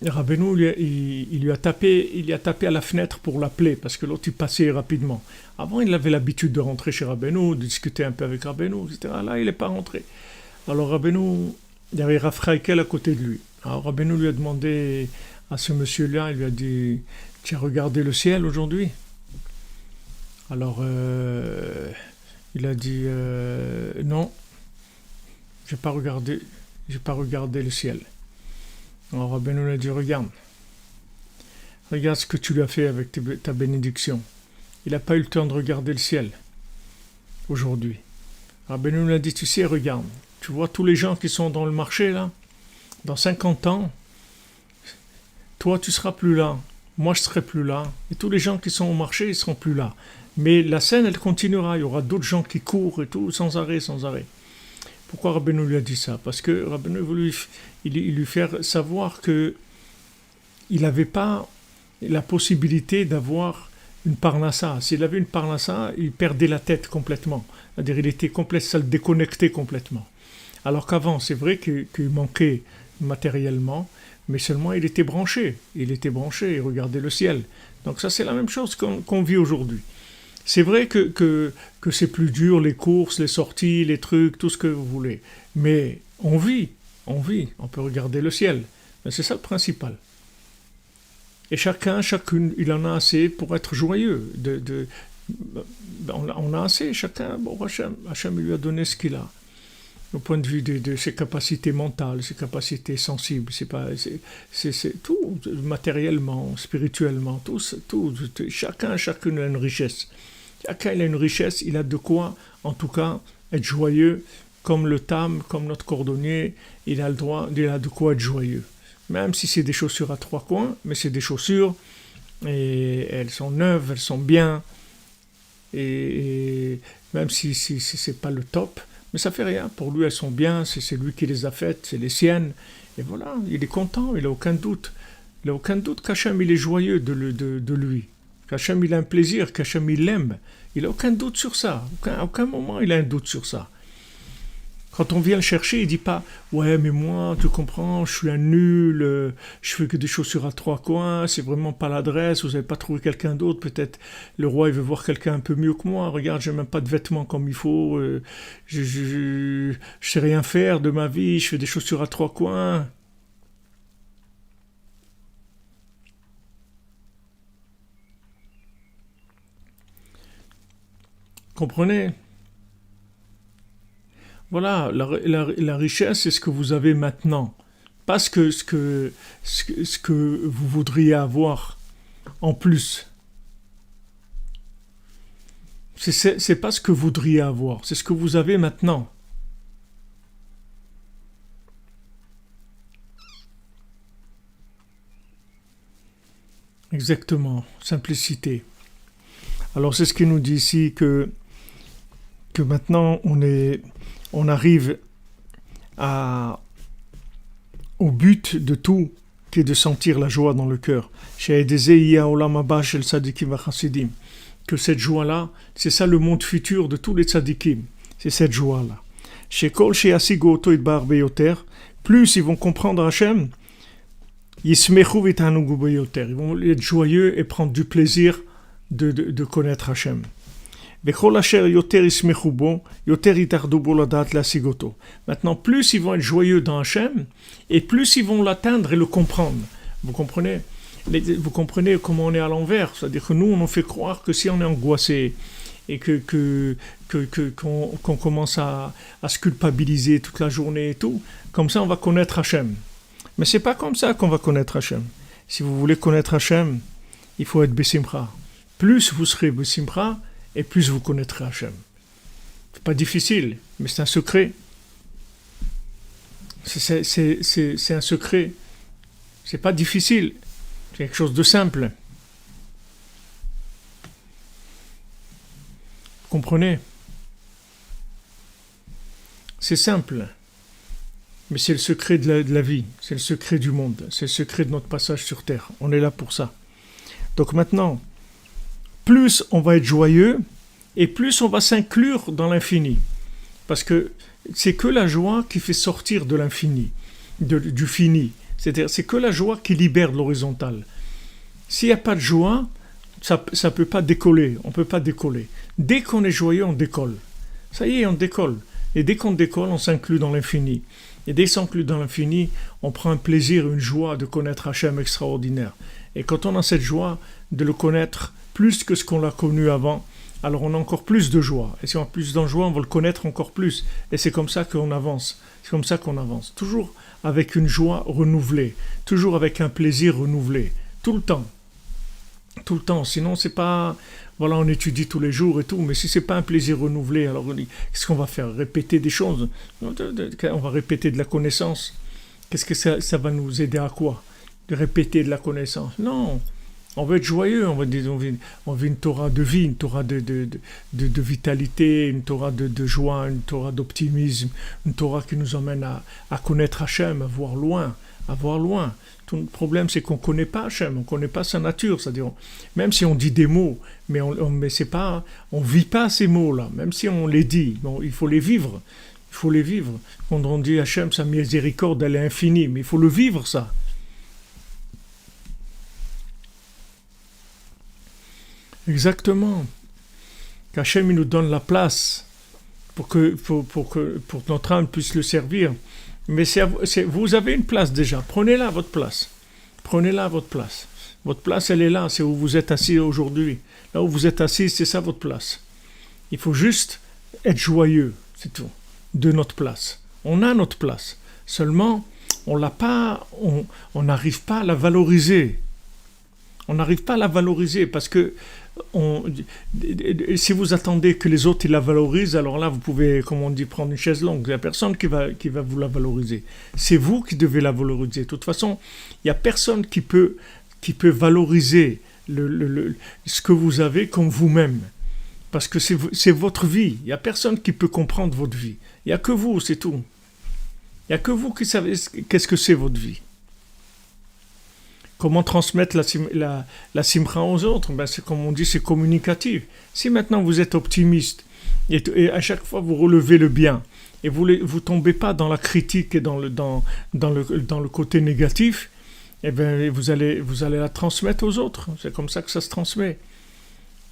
Rabbeinu, il a tapé à la fenêtre pour l'appeler, parce que l'autre, il passait rapidement. Avant, il avait l'habitude de rentrer chez Rabbeinu, de discuter un peu avec Rabbeinu, etc. Là, il n'est pas rentré. Alors Rabbeinu, il y avait Rav Rakel à côté de lui. Alors Rabbeinu lui a demandé à ce monsieur-là, il lui a dit, tu as regardé le ciel aujourd'hui? Alors, il a dit, non, j'ai pas regardé le ciel. Alors Rabbeinu lui a dit, regarde ce que tu lui as fait avec ta bénédiction. Il n'a pas eu le temps de regarder le ciel aujourd'hui. Rabbeinu lui a dit, tu sais, regarde, tu vois tous les gens qui sont dans le marché là, dans 50 ans, toi tu seras plus là, moi je serai plus là, et tous les gens qui sont au marché, ils seront plus là. Mais la scène, elle continuera, il y aura d'autres gens qui courent et tout, sans arrêt. Pourquoi Rabbeinu lui a dit ça? Parce que Rabbeinu voulait lui faire savoir que il n'avait pas la possibilité d'avoir une parnassa. S'il avait une parnassa, il perdait la tête complètement. C'est-à-dire, il était ça le déconnectait complètement. Alors qu'avant, c'est vrai qu'il manquait matériellement, mais seulement il était branché, il regardait le ciel. Donc ça, c'est la même chose qu'on vit aujourd'hui. C'est vrai que c'est plus dur, les courses, les sorties, les trucs, tout ce que vous voulez. Mais on vit, on peut regarder le ciel. Mais c'est ça le principal. Et chacune, il en a assez pour être joyeux. On a assez, chacun, bon, Hachem lui a donné ce qu'il a. Au point de vue de ses capacités mentales, ses capacités sensibles, c'est tout, matériellement, spirituellement, tout, chacune a une richesse. Chacun il a une richesse, il a de quoi, en tout cas, être joyeux, comme le tam, comme notre cordonnier, il a de quoi être joyeux. Même si c'est des chaussures à 3 coins, mais c'est des chaussures, et elles sont neuves, elles sont bien, et même si c'est pas le top, mais ça fait rien, pour lui elles sont bien, c'est lui qui les a faites, c'est les siennes, et voilà, il est content, il n'a aucun doute. Il n'a aucun doute qu'Hachem il est joyeux de lui, qu'Hachem il a un plaisir, qu'Hachem il l'aime, il n'a aucun doute sur ça, à aucun moment il a un doute sur ça. Quand on vient le chercher, il dit pas « Ouais, mais moi, tu comprends, je suis un nul, je fais que des chaussures à 3 coins, c'est vraiment pas l'adresse, vous n'avez pas trouvé quelqu'un d'autre, peut-être le roi il veut voir quelqu'un un peu mieux que moi, regarde, j'ai même pas de vêtements comme il faut, je sais rien faire de ma vie, je fais des chaussures à 3 coins. » Comprenez? Voilà, la richesse, c'est ce que vous avez maintenant. Pas ce que vous voudriez avoir en plus. C'est pas ce que vous voudriez avoir, c'est ce que vous avez maintenant. Exactement, simplicité. Alors c'est ce qu'il nous dit ici que maintenant on arrive à, au but de tout, qui est de sentir la joie dans le cœur. Que cette joie-là, c'est ça le monde futur de tous les tzadikim. C'est cette joie-là. Plus ils vont comprendre Hachem, ils vont être joyeux et prendre du plaisir de connaître Hachem. Maintenant, plus ils vont être joyeux dans Hachem, et plus ils vont l'atteindre et le comprendre. Vous comprenez? Vous comprenez comment on est à l'envers. C'est-à-dire que nous, on nous fait croire que si on est angoissé et qu'on commence à se culpabiliser toute la journée et tout, comme ça on va connaître Hachem. Mais c'est pas comme ça qu'on va connaître Hachem. Si vous voulez connaître Hachem, il faut être Bessimcha. Plus vous serez Bessimcha, et plus vous connaîtrez Hachem. C'est pas difficile, mais c'est un secret. C'est un secret. C'est pas difficile. C'est quelque chose de simple. Vous comprenez? C'est simple. Mais c'est le secret de la vie. C'est le secret du monde. C'est le secret de notre passage sur Terre. On est là pour ça. Donc maintenant, plus on va être joyeux et plus on va s'inclure dans l'infini. Parce que c'est que la joie qui fait sortir de l'infini, du fini. C'est-à-dire, c'est que la joie qui libère de l'horizontal. S'il n'y a pas de joie, ça ne peut pas décoller. On ne peut pas décoller. Dès qu'on est joyeux, on décolle. Ça y est, on décolle. Et dès qu'on décolle, on s'inclut dans l'infini. Et dès qu'on s'inclut dans l'infini, on prend un plaisir, une joie de connaître Hachem extraordinaire. Et quand on a cette joie de le connaître plus que ce qu'on l'a connu avant, alors on a encore plus de joie. Et si on a plus de joie, on va le connaître encore plus. Et c'est comme ça qu'on avance. C'est comme ça qu'on avance. Toujours avec une joie renouvelée. Toujours avec un plaisir renouvelé. Tout le temps. Tout le temps. Sinon, c'est pas... Voilà, on étudie tous les jours et tout. Mais si c'est pas un plaisir renouvelé, alors qu'est-ce qu'on va faire? Répéter des choses. On va répéter de la connaissance. Qu'est-ce que ça va nous aider à quoi? De répéter de la connaissance? Non. On veut être joyeux, on veut une Torah de vie, une Torah de vitalité, une Torah de joie, une Torah d'optimisme, une Torah qui nous emmène à connaître Hachem, à voir loin. Tout le problème, c'est qu'on ne connaît pas Hachem, on ne connaît pas sa nature. C'est-à-dire, même si on dit des mots, mais on vit pas ces mots-là, même si on les dit, bon, il faut les vivre. Il faut les vivre. Quand on dit Hachem, sa miséricorde, elle est infinie, mais il faut le vivre, ça. Exactement. Qu'Hachem nous donne la place pour que notre âme puisse le servir. Mais vous avez une place déjà. Prenez-la à votre place. Prenez-la à votre place. Votre place, elle est là. C'est où vous êtes assis aujourd'hui. Là où vous êtes assis, c'est ça votre place. Il faut juste être joyeux. C'est tout. De notre place. On a notre place. Seulement, on l'a pas. On n'arrive pas à la valoriser. On n'arrive pas à la valoriser parce que si vous attendez que les autres ils la valorisent, alors là vous pouvez, comme on dit, prendre une chaise longue. Il n'y a personne qui va vous la valoriser. C'est vous qui devez la valoriser. De toute façon, il n'y a personne qui peut valoriser ce que vous avez comme vous-même. Parce que c'est votre vie. Il n'y a personne qui peut comprendre votre vie. Il n'y a que vous, c'est tout. Il n'y a que vous qui savez qu'est-ce que c'est votre vie. Comment transmettre la simcha aux autres? C'est comme on dit, c'est communicatif. Si maintenant vous êtes optimiste et à chaque fois vous relevez le bien et vous tombez pas dans la critique et dans le côté négatif, eh bien vous allez la transmettre aux autres. C'est comme ça que ça se transmet.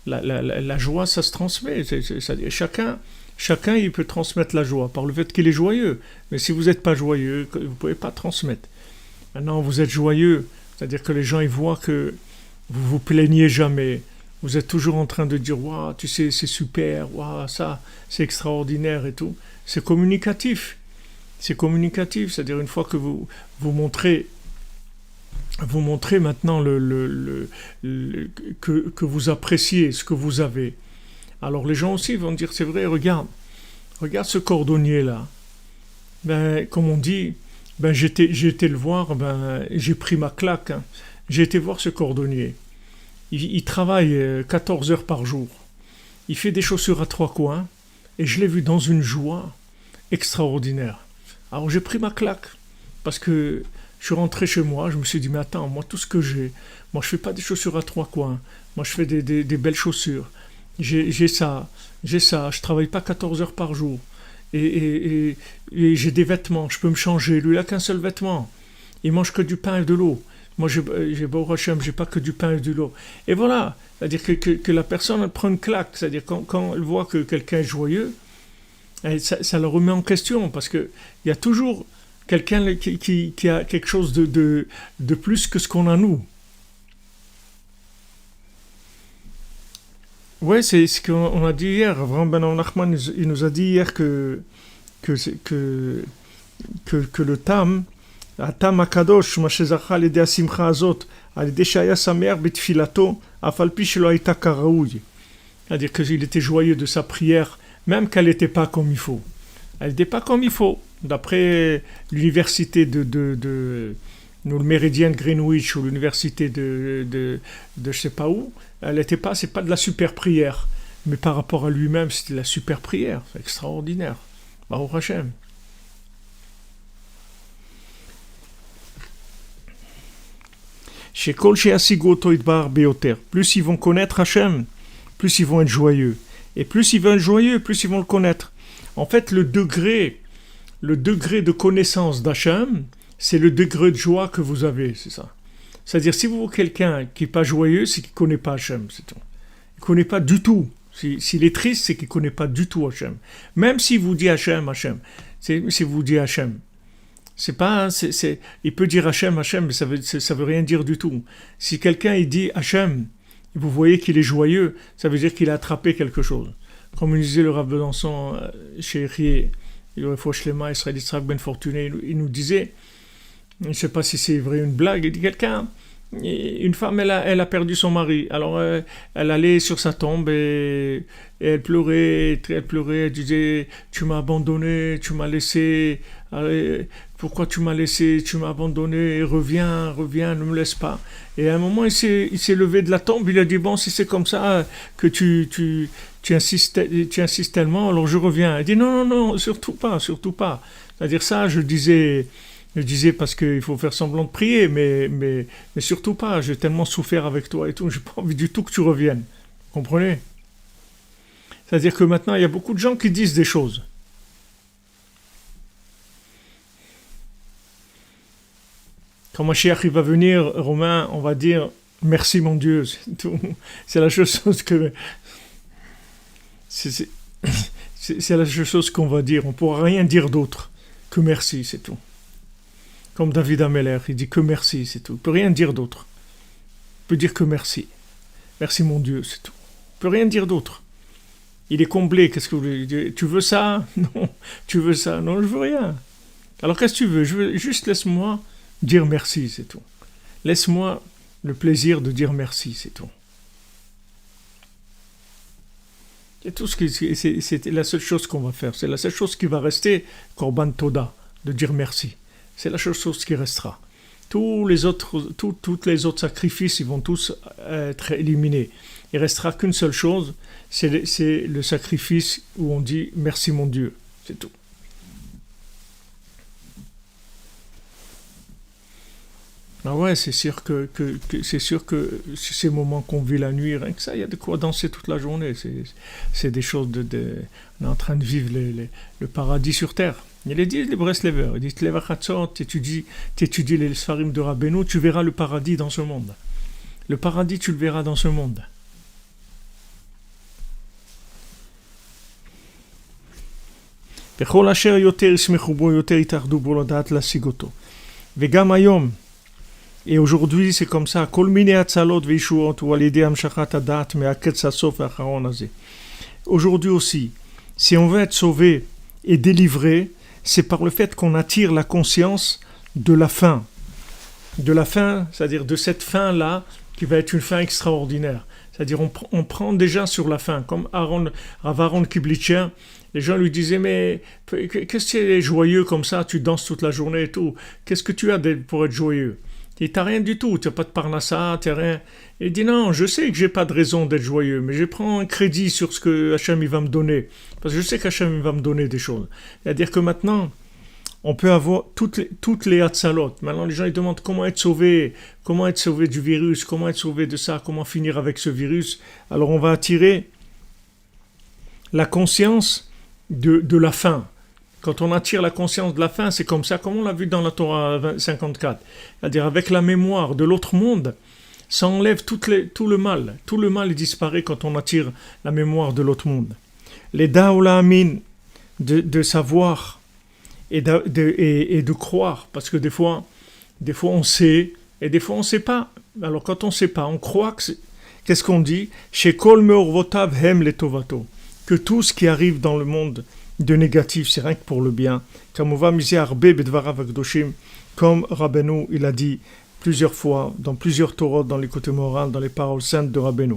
La joie, ça se transmet. Chacun il peut transmettre la joie par le fait qu'il est joyeux. Mais si vous n'êtes pas joyeux, vous ne pouvez pas transmettre. Maintenant, vous êtes joyeux. C'est-à-dire que les gens ils voient que vous vous plaignez jamais. Vous êtes toujours en train de dire waouh, tu sais, c'est super, waouh, ça, c'est extraordinaire et tout. C'est communicatif. C'est communicatif. C'est-à-dire une fois que vous montrez maintenant que vous appréciez ce que vous avez. Alors les gens aussi vont dire c'est vrai, regarde ce cordonnier là. Ben comme on dit. J'ai été le voir, j'ai pris ma claque. J'ai été voir ce cordonnier. il travaille 14 heures par jour. Il fait des chaussures à trois coins et je l'ai vu dans une joie extraordinaire. Alors j'ai pris ma claque parce que je suis rentré chez moi, je me suis dit mais attends, moi tout ce que j'ai, moi je fais pas des chaussures à trois coins, moi je fais des belles chaussures. J'ai ça, je travaille pas 14 heures par jour. Et j'ai des vêtements, je peux me changer. Lui, il n'a qu'un seul vêtement. Il mange que du pain et de l'eau. Moi, j'ai Baruch Hashem, j'ai pas que du pain et de l'eau. Et voilà, c'est-à-dire que la personne elle prend une claque. C'est-à-dire quand elle voit que quelqu'un est joyeux, ça le remet en question parce que il y a toujours quelqu'un qui a quelque chose de plus que ce qu'on a nous. Ouais, c'est ce qu'on a dit hier. Avraham Ben Nachman, il nous a dit hier que, que le tam, הטעם הקדוש, מה שזכה על ידי השמחה הזאת, על ידי שהיה שמח בתפילתו, אף על פי שלא הייתה כראוי. C'est-à-dire qu'il était joyeux de sa prière, même qu'elle n'était pas comme il faut. Elle n'était pas comme il faut. D'après l'université le méridien de Greenwich ou l'université de je sais pas où, elle n'était pas, c'est pas de la super prière. Mais par rapport à lui-même, c'était de la super prière. C'est extraordinaire. Baruch Hashem. Plus ils vont connaître Hachem, plus ils vont être joyeux. Et plus ils vont être joyeux, plus ils vont le connaître. En fait, le degré de connaissance d'Hachem, c'est le degré de joie que vous avez, c'est ça. C'est-à-dire, si vous voyez quelqu'un qui n'est pas joyeux, c'est qu'il ne connaît pas Hachem, c'est tout. Il ne connaît pas du tout. S'il est triste, c'est qu'il ne connaît pas du tout Hachem. Même s'il vous dit Hachem, si vous dit Hachem, c'est pas, il peut dire Hachem, mais ça veut rien dire du tout. Si quelqu'un il dit Hachem, vous voyez qu'il est joyeux, ça veut dire qu'il a attrapé quelque chose. Comme il disait le Rav Besançon chez Rier, Israël Yitzhak Ben Fortuné, il nous disait, je ne sais pas si c'est vrai une blague, il dit une femme elle a perdu son mari, alors elle allait sur sa tombe et elle pleurait, elle disait tu m'as abandonné, tu m'as laissé, pourquoi tu m'as laissé, tu m'as abandonné, reviens, ne me laisse pas. Et à un moment il s'est levé de la tombe, il a dit bon si c'est comme ça que tu insistes tellement, alors je reviens. Il dit non, surtout pas. C'est-à-dire ça, je disais parce qu'il faut faire semblant de prier, mais surtout pas, j'ai tellement souffert avec toi et tout, j'ai pas envie du tout que tu reviennes. Vous comprenez? C'est-à-dire que maintenant, il y a beaucoup de gens qui disent des choses. Quand Mashiach il va venir, Romain, on va dire merci mon Dieu, c'est tout. C'est la chose que... C'est la chose qu'on va dire, on ne pourra rien dire d'autre que merci, c'est tout. Comme David Ameller, il dit que merci, c'est tout. Il ne peut rien dire d'autre. Il peut dire que merci. Merci mon Dieu, c'est tout. Il ne peut rien dire d'autre. Il est comblé, qu'est-ce que vous voulez dire? Tu veux ça? Non. Tu veux ça? Non, je veux rien. Alors qu'est-ce que tu veux? Juste laisse-moi dire merci, c'est tout. Laisse-moi le plaisir de dire merci, c'est tout. C'est tout c'est la seule chose qu'on va faire. C'est la seule chose qui va rester, Korban Toda, de dire merci. C'est la seule chose qui restera. Tous les autres sacrifices, ils vont tous être éliminés. Il restera qu'une seule chose, c'est le sacrifice où on dit merci mon Dieu. C'est tout. Ah ouais, c'est sûr que ces moments qu'on vit la nuit, rien que ça, il y a de quoi danser toute la journée. C'est des choses on est en train de vivre le paradis sur terre. Il est dit les Breslevers, il dit t'étudies les Sfarim de Rabbeinu, tu verras le paradis dans ce monde. Le paradis, tu le verras dans ce monde. בכל אשר יותר ישמחו בו, יותר יתאחדו בו לדעת להשיג אותו. וגם היום, et aujourd'hui c'est comme ça, כל מיני הצלות וישועות הוא על ידי המשכת הדעת מהקץ הסוף האחרון הזה. Aujourd'hui aussi, si on veut être sauvé et délivré, c'est par le fait qu'on attire la conscience de la fin. De la fin, c'est-à-dire de cette fin-là, qui va être une fin extraordinaire. C'est-à-dire on prend déjà sur la fin, comme Rav Aaron Kiblitcher, les gens lui disaient, mais qu'est-ce que tu es joyeux comme ça, tu danses toute la journée et tout, qu'est-ce que tu as pour être joyeux? Et t'as rien du tout, tu n'as pas de parnassa, tu n'as rien. Et il dit non, je sais que j'ai pas de raison d'être joyeux, mais je prends un crédit sur ce que Hachem il va me donner. Parce que je sais qu'Hachem il va me donner des choses. C'est-à-dire que maintenant, on peut avoir toutes les hatzalot. Maintenant, les gens ils demandent comment être sauvé du virus, comment être sauvé de ça, comment finir avec ce virus. Alors on va attirer la conscience de la fin. Quand on attire la conscience de la fin, c'est comme ça, comme on l'a vu dans la Torah 54. C'est-à-dire avec la mémoire de l'autre monde, ça enlève tout le mal. Tout le mal disparaît quand on attire la mémoire de l'autre monde. Les da'oula amin, de savoir et de croire. Parce que des fois on sait et des fois on ne sait pas. Alors quand on ne sait pas, on croit que qu'est-ce qu'on dit? Chez Kol meorvotav hem letovato. Que tout ce qui arrive dans le monde de négatif, c'est rien que pour le bien. Comme Rabbeinu, il a dit plusieurs fois, dans plusieurs Torahs, dans les côtés moraux, dans les paroles saintes de Rabbeinu.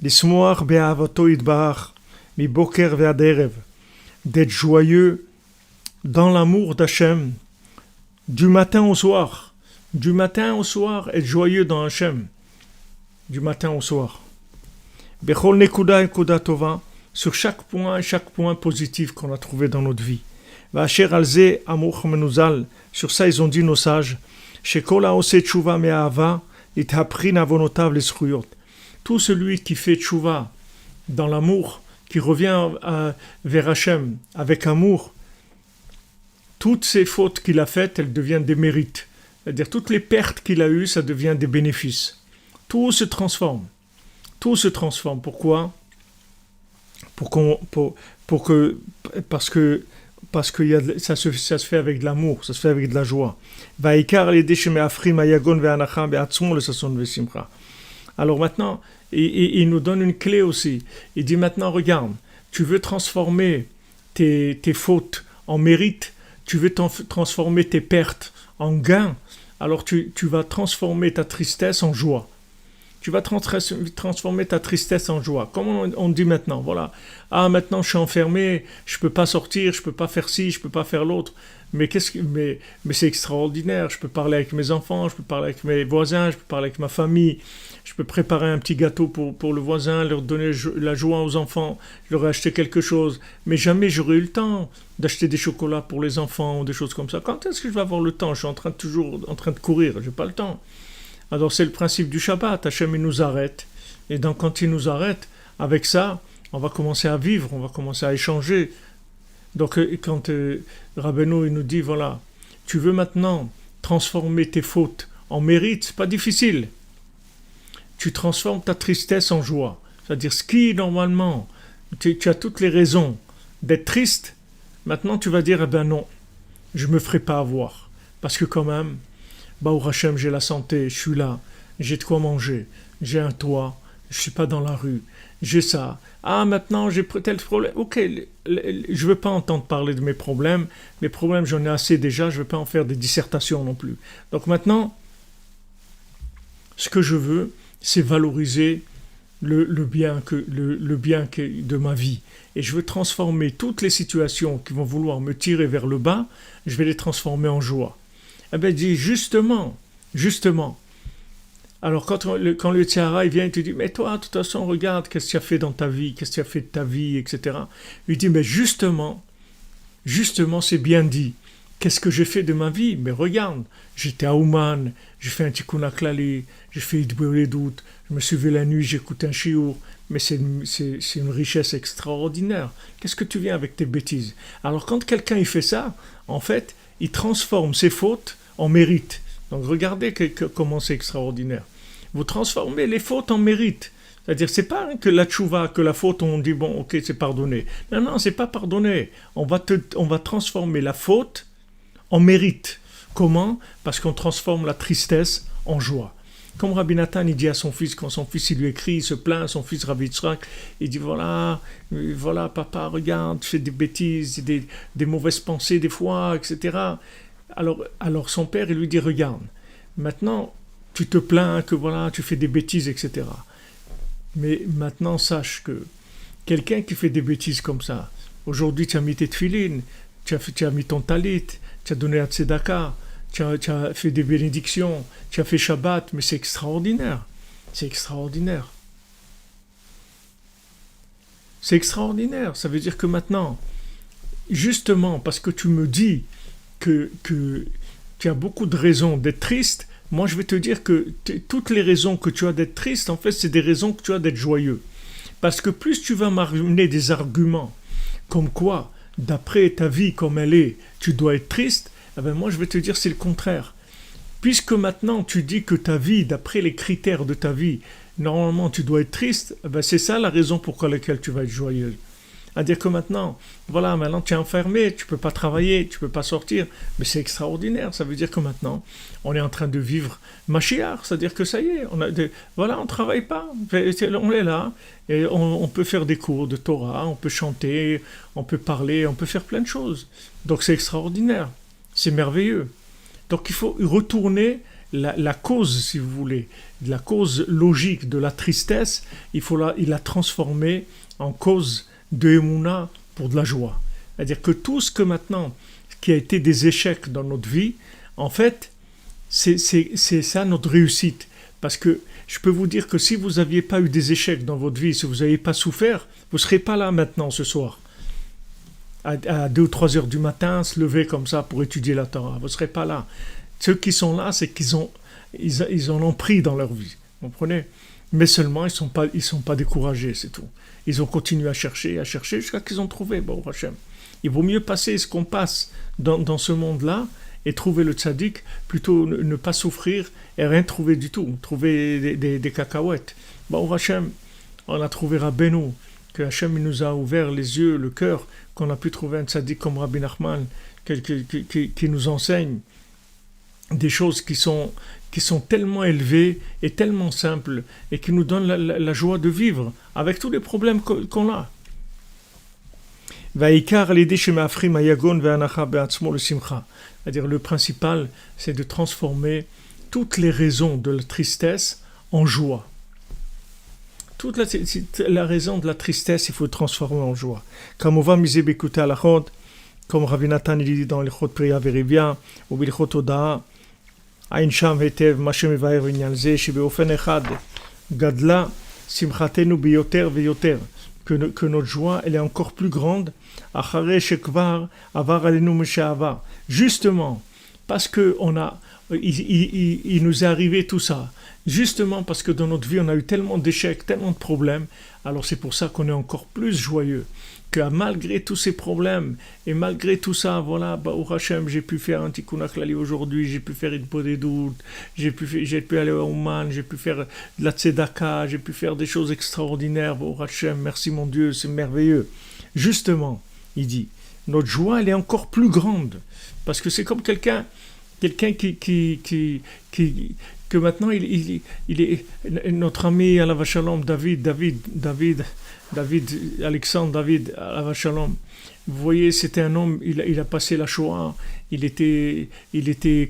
L'ismoar be'avato idbar, mi boker ve'aderev. D'être joyeux dans l'amour d'Hachem, du matin au soir. Du matin au soir, être joyeux dans Hachem. Du matin au soir. Bechol nekuda nekuda tova. Sur chaque point positif qu'on a trouvé dans notre vie. Vacher alze amour menuzal, sur ça ils ont dit nos sages, shekola ose tshuva me'ahava, itaprin avonotav lesruyot. Tout celui qui fait tshuva dans l'amour, qui revient vers Hachem avec amour, toutes ces fautes qu'il a faites, elles deviennent des mérites. C'est-à-dire toutes les pertes qu'il a eues, ça devient des bénéfices. Tout se transforme. Tout se transforme. Pourquoi ? Parce que ça se fait avec de l'amour, ça se fait avec de la joie. Alors maintenant, il nous donne une clé aussi. Il dit maintenant, regarde, tu veux transformer tes fautes en mérite, tu veux transformer tes pertes en gains, alors tu vas transformer ta tristesse en joie. Tu vas transformer ta tristesse en joie. Comme on dit maintenant, voilà. Ah, maintenant je suis enfermé, je ne peux pas sortir, je ne peux pas faire ci, je ne peux pas faire l'autre. Mais c'est extraordinaire. Je peux parler avec mes enfants, je peux parler avec mes voisins, je peux parler avec ma famille. Je peux préparer un petit gâteau pour le voisin, leur donner la joie aux enfants. Je leur ai acheté quelque chose. Mais jamais j'aurais eu le temps d'acheter des chocolats pour les enfants ou des choses comme ça. Quand est-ce que je vais avoir le temps ? Je suis toujours en train de courir, je n'ai pas le temps. Alors c'est le principe du Shabbat, Hachem il nous arrête, et donc quand il nous arrête, avec ça, on va commencer à vivre, on va commencer à échanger. Donc quand Rabbeinu il nous dit, voilà, tu veux maintenant transformer tes fautes en mérite, c'est pas difficile. Tu transformes ta tristesse en joie. C'est-à-dire ce qui, normalement, tu as toutes les raisons d'être triste, maintenant tu vas dire, eh ben non, je me ferai pas avoir. Parce que quand même, Baruch Hashem, j'ai la santé, je suis là, j'ai de quoi manger, j'ai un toit, je suis pas dans la rue, j'ai ça. Ah, maintenant j'ai tel problème. Ok, je veux pas entendre parler de mes problèmes j'en ai assez déjà, je veux pas en faire des dissertations non plus. Donc maintenant, ce que je veux, c'est valoriser le bien de ma vie. Et je veux transformer toutes les situations qui vont vouloir me tirer vers le bas, je vais les transformer en joie. Eh bien, il dit justement. Alors, quand le Tzahara, il vient, il te dit, mais toi, de toute façon, regarde, qu'est-ce que tu as fait dans ta vie, qu'est-ce que tu as fait de ta vie, etc. Il dit, mais justement, c'est bien dit. Qu'est-ce que j'ai fait de ma vie? Mais regarde, j'étais à Ouman, j'ai fait un tikkun haklali, j'ai fait Idboué doute, je me suis levé la nuit, j'écoute un shiur, mais c'est une richesse extraordinaire. Qu'est-ce que tu viens avec tes bêtises? Alors, quand quelqu'un il fait ça, en fait, il transforme ses fautes en mérite. Donc regardez comment c'est extraordinaire. Vous transformez les fautes en mérite. C'est-à-dire, c'est pas que la tchouva, que la faute, on dit, bon, ok, c'est pardonné. Non, c'est pas pardonné. On va transformer la faute en mérite. Comment? Parce qu'on transforme la tristesse en joie. Comme Rabbi Nathan, il dit à son fils, quand son fils il lui écrit, il se plaint, son fils Rabbi Yitzhak, il dit voilà papa, regarde, tu fais des bêtises, des mauvaises pensées des fois, etc. Alors son père, il lui dit regarde, maintenant tu te plains que voilà, tu fais des bêtises, etc. Mais maintenant sache que quelqu'un qui fait des bêtises comme ça, aujourd'hui tu as mis tes tefilines, tu as mis ton talit, tu as donné la tzedaka, tu as fait des choses, mais c'est une richesse extraordinaire. Qu'est-ce que tu viens avec tes bêtises? Alors quand quelqu'un il fait ça, en fait, il transforme ses fautes en mérite. Donc regardez comment c'est extraordinaire. Vous transformez les fautes en mérite. C'est-à-dire, c'est pas que la tchouva, que la faute, on dit, bon, ok, c'est pardonné. Non, c'est pas pardonné. On va transformer la faute en mérite. Comme Rabbi Nathan, il dit à son fils, quand son fils il lui écrit, il se plaint, son fils Rabbi Yitzhak, il dit voilà papa, regarde, tu fais des bêtises, etc. Mais maintenant tu te plains que voilà, tu fais des mauvaises pensées des fois, etc. Alors son père, il lui dit regarde, maintenant tu as fait des bénédictions, tu as fait Shabbat, mais c'est extraordinaire. C'est extraordinaire. C'est extraordinaire. Ça veut dire que maintenant, justement, parce que tu me dis que tu as beaucoup de raisons d'être triste, moi je vais te dire que toutes les raisons que tu as d'être triste, en fait, c'est des raisons que tu as d'être joyeux. Parce que plus tu vas m'amener des arguments comme quoi, d'après ta vie comme elle est, tu dois être triste, eh ben moi je vais te dire c'est le contraire. Puisque maintenant tu dis que ta vie, d'après les critères de ta vie, normalement tu dois être triste, eh ben c'est ça la raison pour laquelle tu vas être joyeuse. C'est-à-dire que maintenant, voilà, maintenant tu es enfermé, tu ne peux pas travailler, tu ne peux pas sortir, mais c'est extraordinaire. Ça veut dire que maintenant, on est en train de vivre Mashiach, c'est-à-dire que ça y est, voilà, on ne travaille pas, on est là, et on peut faire des cours de Torah, on peut chanter, on peut parler, on peut faire plein de choses. Donc c'est extraordinaire, c'est merveilleux. Donc il faut retourner la cause, si vous voulez, la cause logique de la tristesse, il la transformer en cause de Emouna pour de la joie. C'est-à-dire que tout ce que maintenant, qui a été des échecs dans notre vie, en fait, c'est ça notre réussite. Parce que je peux vous dire que si vous n'aviez pas eu des échecs dans votre vie, si vous n'aviez pas souffert, vous ne serez pas là maintenant ce soir. À 2 ou 3 heures du matin, se lever comme ça pour étudier la Torah. Vous ne serez pas là. Ceux qui sont là, c'est qu'ils en ont pris dans leur vie. Vous comprenez ? Mais seulement, ils sont pas découragés, c'est tout. Ils ont continué à chercher jusqu'à qu'ils ont trouvé. Bon, Hachem. Il vaut mieux passer ce qu'on passe dans ce monde-là et trouver le tzaddik, plutôt ne pas souffrir et rien trouver du tout. Trouver des cacahuètes. Bon, Hachem, on a trouvé Rabbeinu, que Hachem nous a ouvert les yeux, le cœur, qu'on a pu trouver un tzaddik comme Rabbi Nachman, qui nous enseigne des choses qui sont tellement élevées et tellement simples et qui nous donnent la joie de vivre avec tous les problèmes qu'on a. C'est-à-dire le principal, c'est de transformer toutes les raisons de la tristesse en joie. Toute la raison de la tristesse, il faut transformer en joie. Comme on va miser Bekuta Alachot, comme Rabbi Nathan il dit dans l'Ichot Priya Verivia, ou l'Ichot Odaa, עין שם היטב מה שמבאר עניין זה שבאופן אחד גדלה שמחתנו ביותר ויותר que notre joie elle est encore plus grande אחרי שכבר עבר עלינו משעבר justement parce que il nous est arrivé tout ça justement parce que dans notre vie on a eu tellement d'échecs, tellement de problèmes, alors c'est pour ça qu'on est encore plus joyeux que malgré tous ces problèmes et malgré tout ça, voilà, Baruch Hashem, j'ai pu faire un tikkun klali aujourd'hui, j'ai pu faire une podédoute, j'ai pu aller au Oman, j'ai pu faire de la tzedaka, j'ai pu faire des choses extraordinaires, Baruch Hashem, merci mon Dieu, c'est merveilleux. Justement, il dit, notre joie, elle est encore plus grande, parce que c'est comme quelqu'un que maintenant il est notre ami Alav Shalom Alexandre David Alav Shalom. Vous voyez, c'était un homme, il a passé la Shoah, il était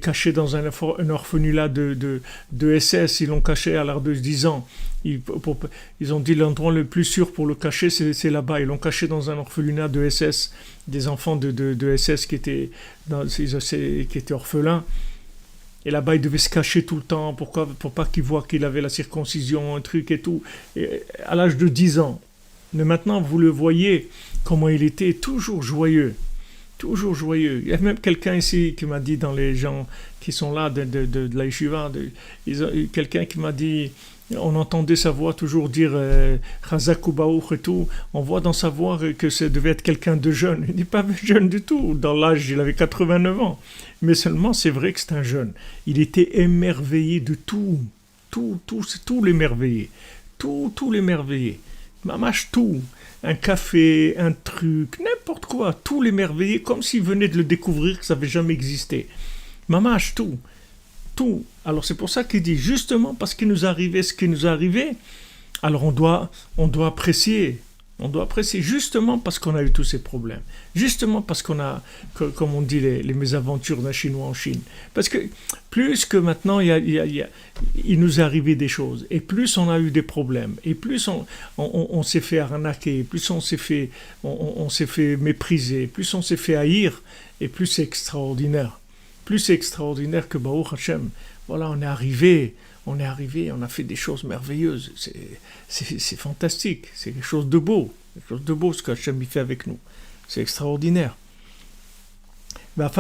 caché dans un orphelinat de SS, ils l'ont caché à l'âge de 10 ans. Ils ont dit l'endroit le plus sûr pour le cacher, c'est là-bas. Ils l'ont caché dans un orphelinat de SS, des enfants de SS qui étaient orphelins. Et là-bas, il devait se cacher tout le temps pour pas qu'ils voient qu'il avait la circoncision, un truc et tout, et à l'âge de 10 ans. Mais maintenant, vous le voyez, comment il était toujours joyeux. Toujours joyeux. Il y a même quelqu'un ici qui m'a dit, dans les gens qui sont là de la yeshiva, quelqu'un qui m'a dit, on entendait sa voix toujours dire Chazak ou Baruch et tout. On voit dans sa voix que ça devait être quelqu'un de jeune. Il n'est pas jeune du tout. Dans l'âge, il avait 89 ans. Mais seulement, c'est vrai que c'est un jeune. Il était émerveillé de tout. Tout l'émerveillé. Tout l'émerveillé. Mamache tout. Un café, un truc, n'importe quoi. Tout l'émerveillé, comme s'il venait de le découvrir, que ça n'avait jamais existé. Mamache tout. Tout. Alors c'est pour ça qu'il dit, justement parce qu'il nous arrivait ce qui nous est arrivé, alors on doit apprécier. On doit apprécier justement parce qu'on a eu tous ces problèmes. Justement parce qu'on a, comme on dit, les mésaventures d'un Chinois en Chine. Parce que plus que maintenant, il nous est arrivé des choses, et plus on a eu des problèmes, et plus on s'est fait arnaquer, plus on s'est fait mépriser, plus on s'est fait haïr, et plus c'est extraordinaire. plus c'est extraordinaire que Baruch Hashem. Voilà, on est arrivé, on a fait des choses merveilleuses. C'est fantastique, c'est quelque chose de beau. Quelque chose de beau ce qu'Hashem fait avec nous. C'est extraordinaire. אף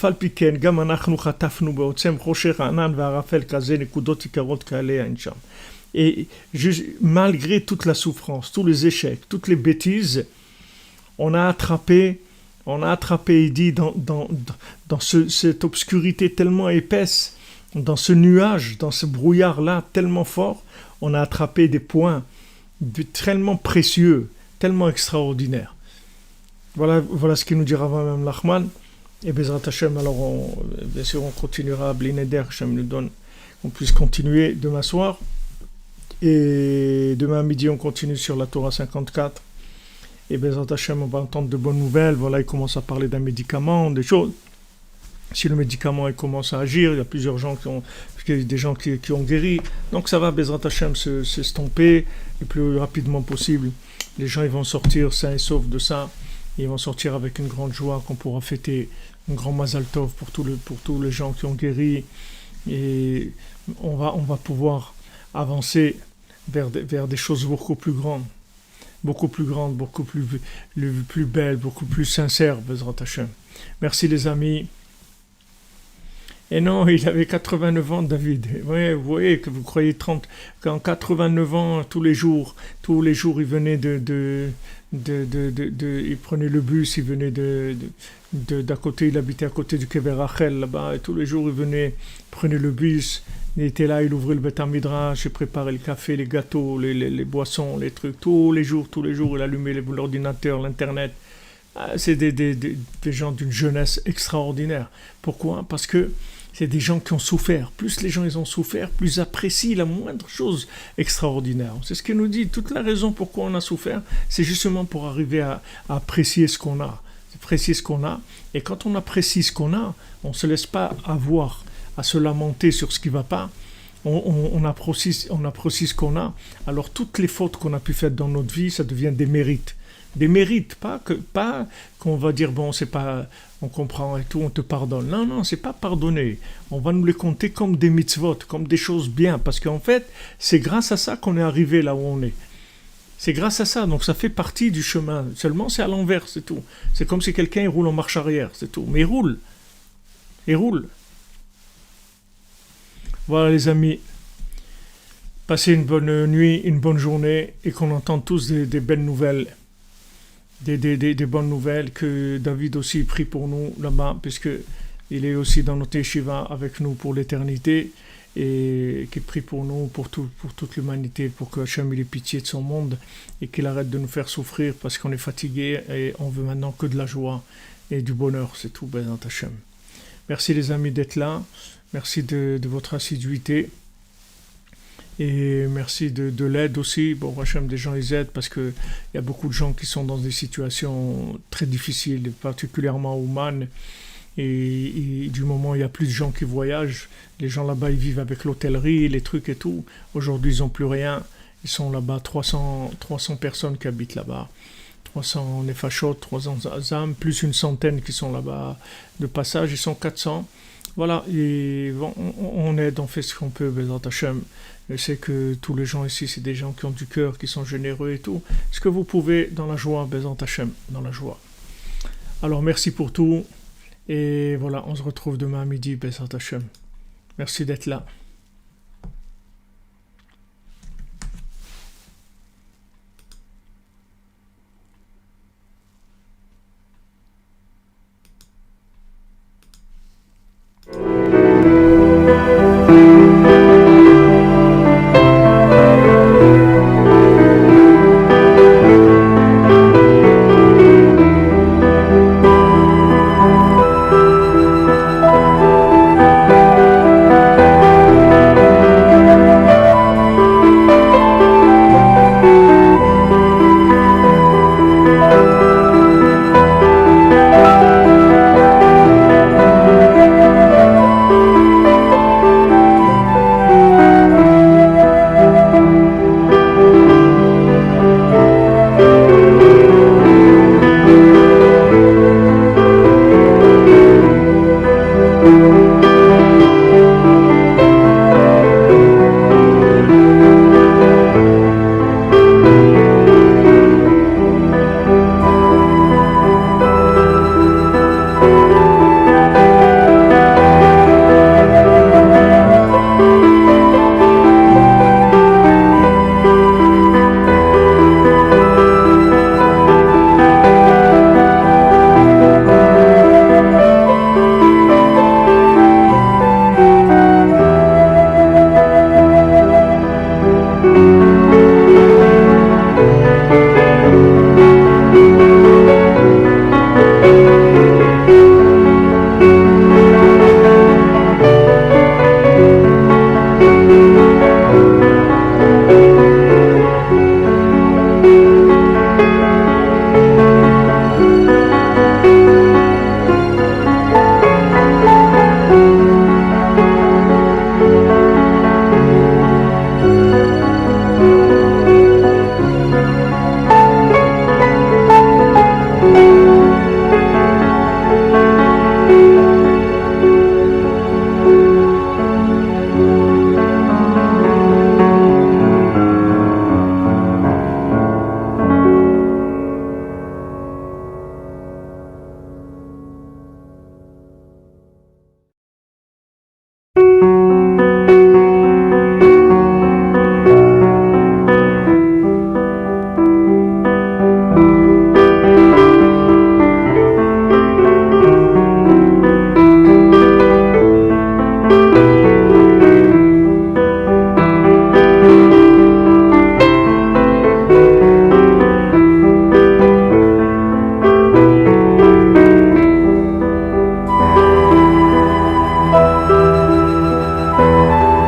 על פי כן, גם אנחנו חטפנו בעוצם חושך הענן והערפל כזה נקודות יקרות כאלה אין שם. Et malgré toute la souffrance, tous les échecs, toutes les bêtises, on a attrapé, il dit, dans cette obscurité tellement épaisse, dans ce nuage, dans ce brouillard-là tellement fort, on a attrapé des points tellement précieux, tellement extraordinaires. Voilà ce qu'il nous dit Rav Mem Nachman. Et Bezrat Hashem, alors bien sûr on continuera à Blineder, Hashem nous donne qu'on puisse continuer demain soir. Et demain midi on continue sur la Torah 54. Et Bezrat Hashem, on va entendre de bonnes nouvelles. Voilà, il commence à parler d'un médicament, des choses. Si le médicament il commence à agir, il y a plusieurs gens qui ont guéri. Donc ça va, Bezrat Hashem, s'estomper le plus rapidement possible. Les gens ils vont sortir sains et saufs de ça. Ils vont sortir avec une grande joie qu'on pourra fêter, un grand Mazal Tov pour tous les gens qui ont guéri. Et on va pouvoir avancer vers des choses beaucoup plus grandes, beaucoup plus belles, beaucoup plus sincères, Bezrat Hashem. Merci les amis. Et non, il avait 89 ans, David. Ouais, vous voyez que vous croyez 30. Qu'en 89 ans, tous les jours, il venait il prenait le bus, il venait d'à côté, il habitait à côté du Kever Rachel, là-bas, et tous les jours, il venait, prenait le bus, il était là, il ouvrait le Beth Midrash, il préparait le café, les gâteaux, les boissons, les trucs, tous les jours, il allumait l'ordinateur, l'internet. C'est des gens d'une jeunesse extraordinaire. Pourquoi ? Parce que c'est des gens qui ont souffert. Plus les gens ils ont souffert, plus ils apprécient la moindre chose extraordinaire. C'est ce qu'il nous dit. Toute la raison pourquoi on a souffert, c'est justement pour arriver à apprécier ce qu'on a. Apprécier ce qu'on a. Et quand on apprécie ce qu'on a, on ne se laisse pas avoir à se lamenter sur ce qui ne va pas. On apprécie ce qu'on a. Alors toutes les fautes qu'on a pu faire dans notre vie, ça devient des mérites. Des mérites, pas qu'on va dire bon c'est pas, on comprend et tout, on te pardonne. Non, c'est pas pardonner. On va nous les compter comme des mitzvot, comme des choses bien, parce qu'en fait c'est grâce à ça qu'on est arrivé là où on est. C'est grâce à ça, donc ça fait partie du chemin. Seulement c'est à l'envers, c'est tout. C'est comme si quelqu'un il roule en marche arrière, c'est tout. Mais il roule. Voilà les amis. Passez une bonne nuit, une bonne journée et qu'on entende tous des belles nouvelles. Des bonnes nouvelles, que David aussi prie pour nous là-bas, puisque il est aussi dans notre yeshiva avec nous pour l'éternité, et qu'il prie pour nous, pour toute l'humanité, pour que Hachem ait pitié de son monde, et qu'il arrête de nous faire souffrir, parce qu'on est fatigué, et on veut maintenant que de la joie et du bonheur, c'est tout, Bezrat Hachem. Merci les amis d'être là, merci de votre assiduité, et merci de l'aide aussi. Bon, Hachem, des gens ils aident parce qu'il y a beaucoup de gens qui sont dans des situations très difficiles, particulièrement au Ouman. Et du moment où il n'y a plus de gens qui voyagent, les gens là-bas ils vivent avec l'hôtellerie, les trucs et tout. Aujourd'hui ils n'ont plus rien. Ils sont là-bas, 300 personnes qui habitent là-bas. 300 Nefashot, 300 Azam, plus une centaine qui sont là-bas de passage. Ils sont 400. Voilà, et on aide, on fait ce qu'on peut, Bezrat Hashem. Je sais que tous les gens ici, c'est des gens qui ont du cœur, qui sont généreux et tout. Ce que vous pouvez, dans la joie, Bezrat Hashem, dans la joie. Alors, merci pour tout. Et voilà, on se retrouve demain à midi, Bezrat Hashem. Merci d'être là.